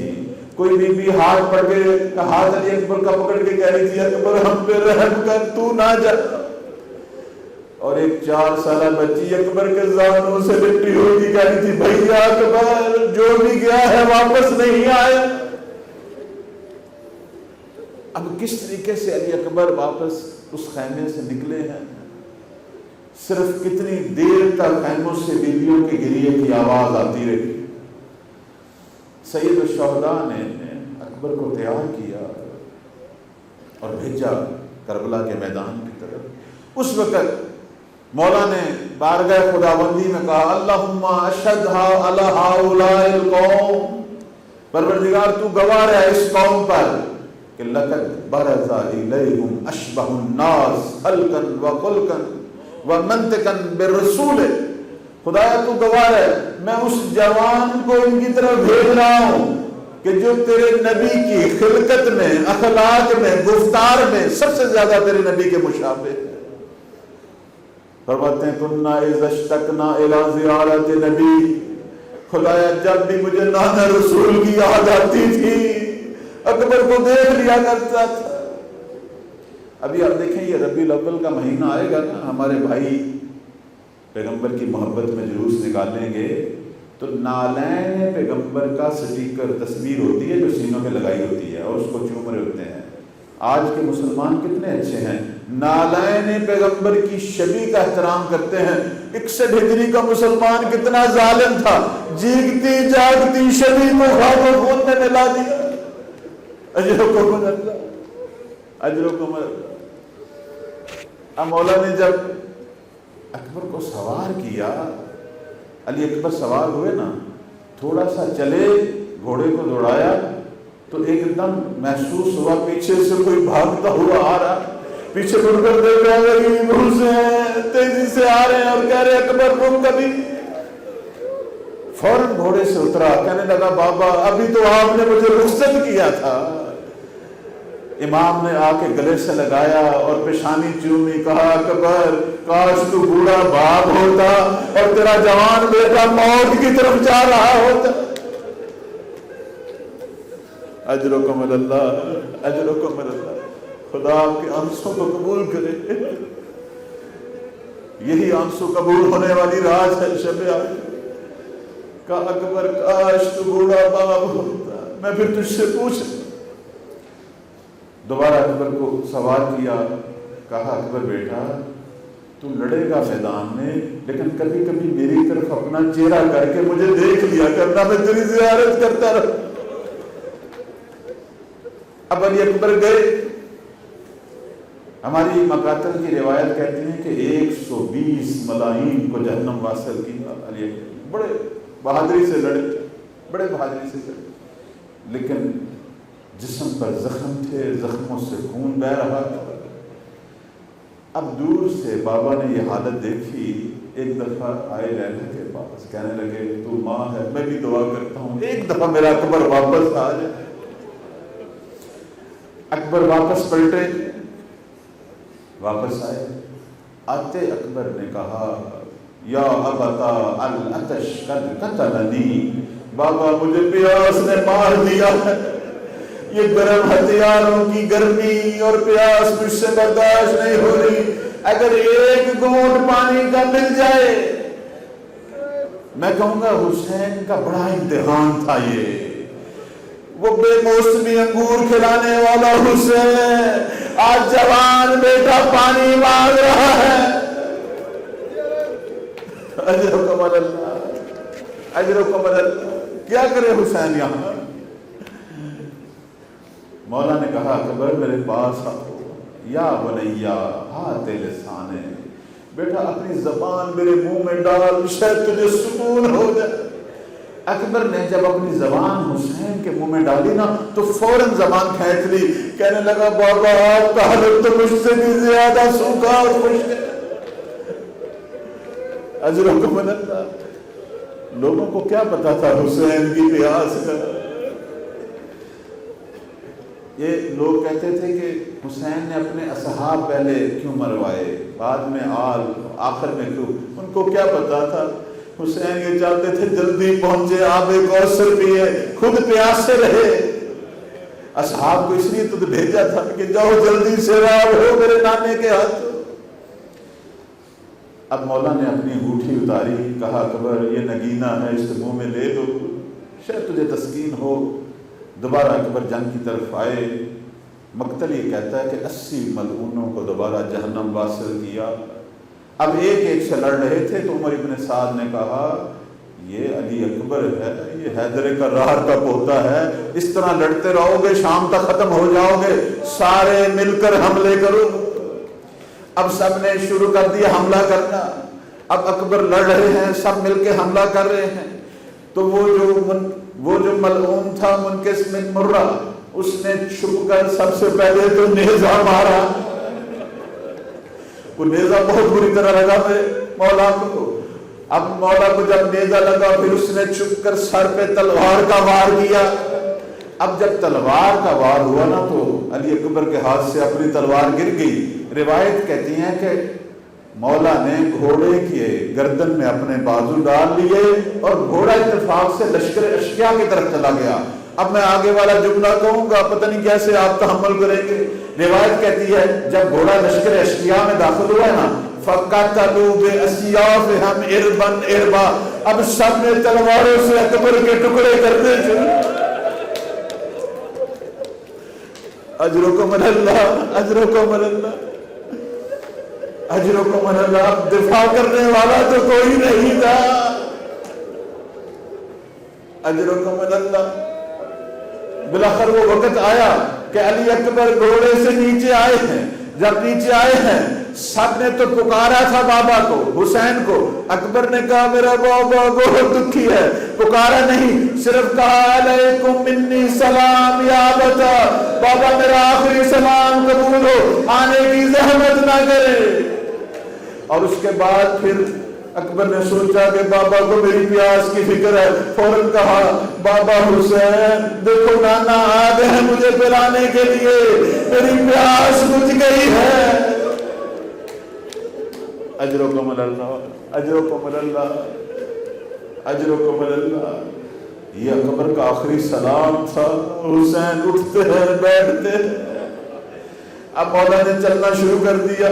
کوئی بیوی ہاتھ پڑ گئے، ہاتھ علی اکبر کا پکڑ کے کہہ رہی تھی اکبر ہم پہ رحم کر، تو نہ جا. اور ایک 4 سالہ بچی اکبر کے زانوں سے لپٹی ہوئی کہہ رہی تھی بھیا اکبر جو بھی گیا ہے واپس نہیں آئے. اب کس طریقے سے علی اکبر واپس اس خیمے سے نکلے ہیں؟ صرف کتنی دیر تک خیموں سے بیویوں کے گریے کی آواز آتی رہی. سید الشہداء نے اکبر کو تیار کیا اور بھیجا کربلا کے میدان کی طرف. اس وقت مولا نے بارگاہ خداوندی میں کہا اللہم اشہدھا علی ہؤلاء القوم، پروردگار تو گواہ ہے اس قوم پر کہ لقد برز الیہم اشبہ الناس خلقا وخلقا ومنطقا بالرسول. خدایا تو گواہ ہے میں اس جوان کو ان کی طرف بھیج رہا ہوں کہ جو تیرے نبی کی خلقت میں، اخلاق میں، گفتار میں سب سے زیادہ تیرے نبی کے مشابہ ہے. فرماتے ہیں کننا اذا اشتقنا الی زیارت نبی. خدایا جب بھی مجھے نانا رسول کی یاد آتی تھی اکبر کو دیکھ لیا کرتا تھا. ابھی آپ دیکھیں یہ ربیع الاول کا مہینہ آئے گا نا، ہمارے بھائی پیغمبر کی محبت میں جلوس نکالیں گے تو نالین پیغمبر کا سٹیکر تصویر ہوتی ہے جو سینوں میں لگائی ہوتی ہے اور اس کو چوم رہے ہوتے ہیں. آج کے مسلمان کتنے اچھے ہیں، نالین پیغمبر کی شبی کا احترام کرتے ہیں. 61 ہجری کا مسلمان کتنا ظالم تھا، جیگتی جاگتی شبی کو خاک و خون میں ملا دیا. اجرکم اللہ، اجرکم اللہ. اب مولا نے جب اکبر کو سوار کیا، علی اکبر سوار ہوئے نا، تھوڑا سا چلے، گھوڑے کو دوڑایا تو ایک دم محسوس ہوا پیچھے سے کوئی بھاگتا ہوا آ رہا. پیچھے مڑ کر دیکھ رہا ہے تیزی سے آ رہے ہیں اور کہہ رہے اکبر رک کبھی. فوراً گھوڑے سے اترا، کہنے لگا بابا ابھی تو آپ نے مجھے رخصت کیا تھا، امام نے آ کے گلے سے لگایا اور پیشانی چومی، کہا اکبر کاش تو بوڑھا باپ ہوتا اور تیرا جوان بیٹا موت کی طرف جا رہا ہوتا۔ اجرکم اللہ، اجرکم اللہ، خدا آپ کے آنسوں کو قبول کرے۔ یہی آنسوں قبول ہونے والی رات ہے شب عاشورا۔ کہا اکبر کاش تو بوڑھا باپ ہوتا۔ میں پھر تجھ سے پوچھ، دوبارہ اکبر کو سوال کیا، کہا اکبر بیٹا تو لڑے گا میدان میں، لیکن کبھی کبھی میری طرف اپنا چہرہ کر کے مجھے دیکھ لیا کرنا، میں تیری زیارت کرتا رہا۔ اب علی اکبر گئے۔ ہماری مقاتل کی روایت کہتی ہیں کہ 120 ملاعین کو جہنم واصل کیا علی اکبر، بڑے بہادری سے لڑے، بڑے بہادری سے لڑے، لیکن جسم پر زخم تھے، زخموں سے خون بہ رہا تھا۔ اب دور سے بابا نے یہ حالت دیکھی، ایک دفعہ آئے لیلا کے پاس، کہنے لگے تو ماں ہے، میں بھی دعا کرتا ہوں ایک دفعہ میرا اکبر واپس آ جائے۔ اکبر واپس پلٹے، واپس آئے، آتے اکبر نے کہا یا ابتا العطش قد قتلنی، بابا مجھے پیاس نے مار دیا ہے، یہ گرم ہتھیاروں کی گرمی اور پیاس مجھ سے برداشت نہیں ہو رہی، اگر ایک گھونٹ پانی کا مل جائے میں کہوں گا حسین کا بڑا امتحان تھا یہ، وہ بے موسمی انگور کھلانے والا حسین آج جوان بیٹا پانی مانگ رہا ہے۔ اجرکم اللہ، اجرکم اللہ، کیا کرے حسین یہاں؟ مولا نے کہا اکبر میرے پاس آؤ، یا بنیا ہاتھ لسانے، بیٹا اپنی زبان میرے منہ میں ڈال، شاید تجھے سکون ہو جائے۔ اکبر نے جب اپنی زبان حسین کے منہ میں ڈالی نا تو فوراً زبان کھینچ لی، کہنے لگا بابا آپ کا حالت تو مجھ سے بھی زیادہ سوکھا اور خشک ہے۔ اجرکم اللہ، لوگوں کو کیا پتا تھا حسین کی پیاس کا؟ یہ لوگ کہتے تھے کہ حسین نے اپنے اصحاب پہلے کیوں مروائے، بعد میں آخر میں کیوں؟ ان کو کیا پتا تھا؟ حسین یہ چاہتے تھے جلدی پہنچے، آب کوثر پیے، خود پیاسے رہے۔ اصحاب کو اس لیے تو بھیجا تھا کہ جاؤ جلدی سے راہ ہو میرے نانے کے ہاتھ۔ اب مولا نے اپنی انگوٹھی اتاری، کہا اکبر یہ نگینہ ہے، اس منہ میں لے دو، شاید تجھے تسکین ہو۔ دوبارہ اکبر جنگ کی طرف آئے۔ مقتل یہ کہتا ہے کہ 80 ملعونوں کو دوبارہ جہنم واصل کیا۔ اب ایک ایک سے لڑ رہے تھے تو عمر ابن سعد نے کہا یہ علی اکبر ہے، یہ حیدر کرار کا پوتا ہے، اس طرح لڑتے رہو گے شام تک ختم ہو جاؤ گے، سارے مل کر حملے کرو۔ اب سب نے شروع کر دیا حملہ کرنا، اب اکبر لڑ رہے ہیں، سب مل کے حملہ کر رہے ہیں۔ تو وہ جو ملعون تھا منکس بن مرہ، اس نے چھپ کر سب سے پہلے تو نیزہ مارا۔ وہ نیزہ بہت بری طرح لگا مولا کو۔ اب مولا کو جب نیزہ لگا پھر اس نے چھپ کر سر پہ تلوار کا وار کیا۔ اب جب تلوار کا وار ہوا نا تو علی اکبر کے ہاتھ سے اپنی تلوار گر گئی۔ روایت کہتی ہیں کہ مولا نے گھوڑے کے گردن میں اپنے بازو ڈال لیے اور گھوڑا اتفاق سے لشکر اشکیا کی طرف چلا گیا۔ اب میں آگے والا جملہ کہوں گا، پتہ نہیں کیسے آپ تحمل کریں گے۔ روایت کہتی ہے جب گھوڑا لشکر اشکیا میں داخل ہوا ہے نا، فَقَتَلُوا بِأَسْيَافِهِمْ إِرْبًا إِرْبًا، اب سب نے تلواروں سے اکبر کے ٹکڑے کرنے چلے۔ اجرکم اللہ، اجرکم اللہ، اجرکم اللہ۔ دفاع کرنے والا تو کوئی نہیں تھا۔ اجرکم اللہ۔ بلاخر وہ وقت آیا کہ علی اکبر گھوڑے سے نیچے آئے ہیں۔ جب نیچے آئے ہیں سب نے تو پکارا تھا بابا کو، حسین کو۔ اکبر نے کہا میرا بابا بہت دکھی ہے، پکارا نہیں، صرف کہا علیکم منی سلام یا ابتا، بابا میرا آخری سلام قبول ہو، آنے کی زحمت نہ کرے۔ اور اس کے بعد پھر اکبر نے سوچا کہ بابا کو میری پیاس کی فکر ہے، فوراً کہا بابا حسین دیکھو نانا آ گئے ہیں مجھے پلانے کے لیے، میری پیاس بجھ گئی ہے۔ اجرکم اللہ، اجرکم اللہ، اجرکم اللہ۔ یہ اکبر کا آخری سلام تھا۔ حسین اٹھتے ہیں بیٹھتے ہیں۔ اب مولا نے چلنا شروع کر دیا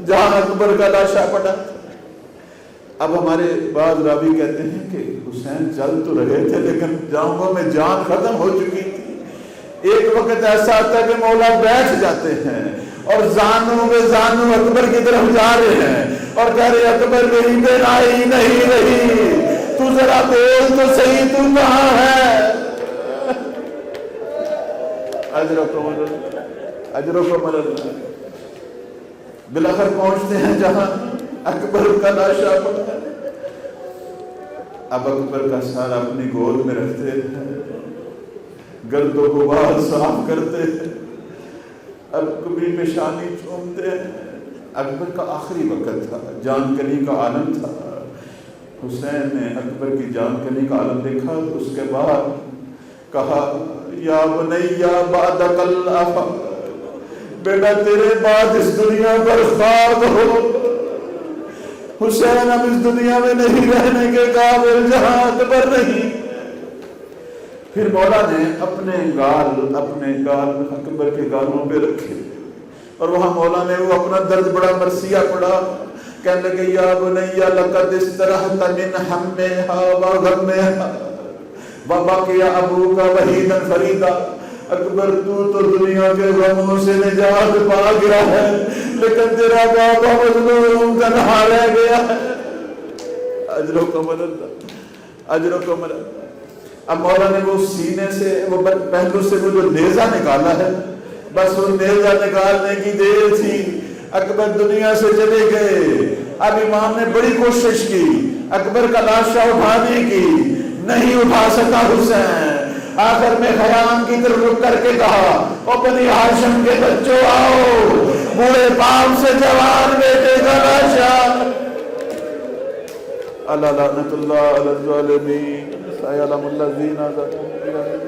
جہاں اکبر کا لاشا پڑا۔ اب ہمارے بعض راوی کہتے ہیں کہ حسین چل تو رہے تھے لیکن جانبوں میں جان ختم ہو چکی تھی۔ ایک وقت ایسا آتا ہے کہ مولا بیٹھ جاتے ہیں اور زانوں میں زانوں اکبر کی طرف جا رہے ہیں اور کہہ رہے اکبر میری بینائی نہیں رہی، تو ذرا بول تو صحیح تو کہاں ہے؟ اجرکم اللہ، اجرکم اللہ۔ بلاخر پہنچتے ہیں جہاں اکبر کا لاشا پڑا ہے۔ اب اکبر کا سر اپنی گود میں رکھتے ہیں، گرد و غبار صاف کرتے ہیں، اب کبھی پیشانی چومتے ہیں۔ اکبر کا آخری وقت تھا، جان کنی کا عالم تھا۔ حسین نے اکبر کی جان کنی کا عالم دیکھا تو اس کے بعد کہا یا بنیا بعدک الافا، بیٹا تیرے بعد اس دنیا پر خواب ہو۔ حسین اب اس دنیا میں نہیں رہنے کے قابل جہاں اکبر نہیں۔ پھر مولا نے اپنے گال اکبر کے گالوں پہ رکھے اور وہاں مولا نے وہ اپنا درد بڑا مرثیہ پڑا، کہنے لگے یا بنیا لقد استرحت من ہمها وغمها وبقي ابوك وحيدا فريدا۔ اکبر تو دنیا کے غموں سے نجات پا گیا ہے لیکن تیرا بابا مظلوم تنہا رہ گیا ہے۔ اجرکم اللہ، اجرکم اللہ۔ اب مولا نے وہ سینے سے وہ پہلو سے وہ جو نیزہ نکالا ہے، بس وہ نیزہ نکالنے کی دیر تھی، اکبر دنیا سے چلے گئے۔ اب امام نے بڑی کوشش کی اکبر کا لاشا اٹھانے کی، نہیں اٹھا سکا حسین۔ آخر میں خیام کی طرف رک کر کے کہا او بنی ہاشم کے بچوں آؤ، بوڑھے باپ سے جوان بیٹے کا لاشا۔ اللہ لعنت اللہ علی الظالمین، سیعلم الذین ظلموا۔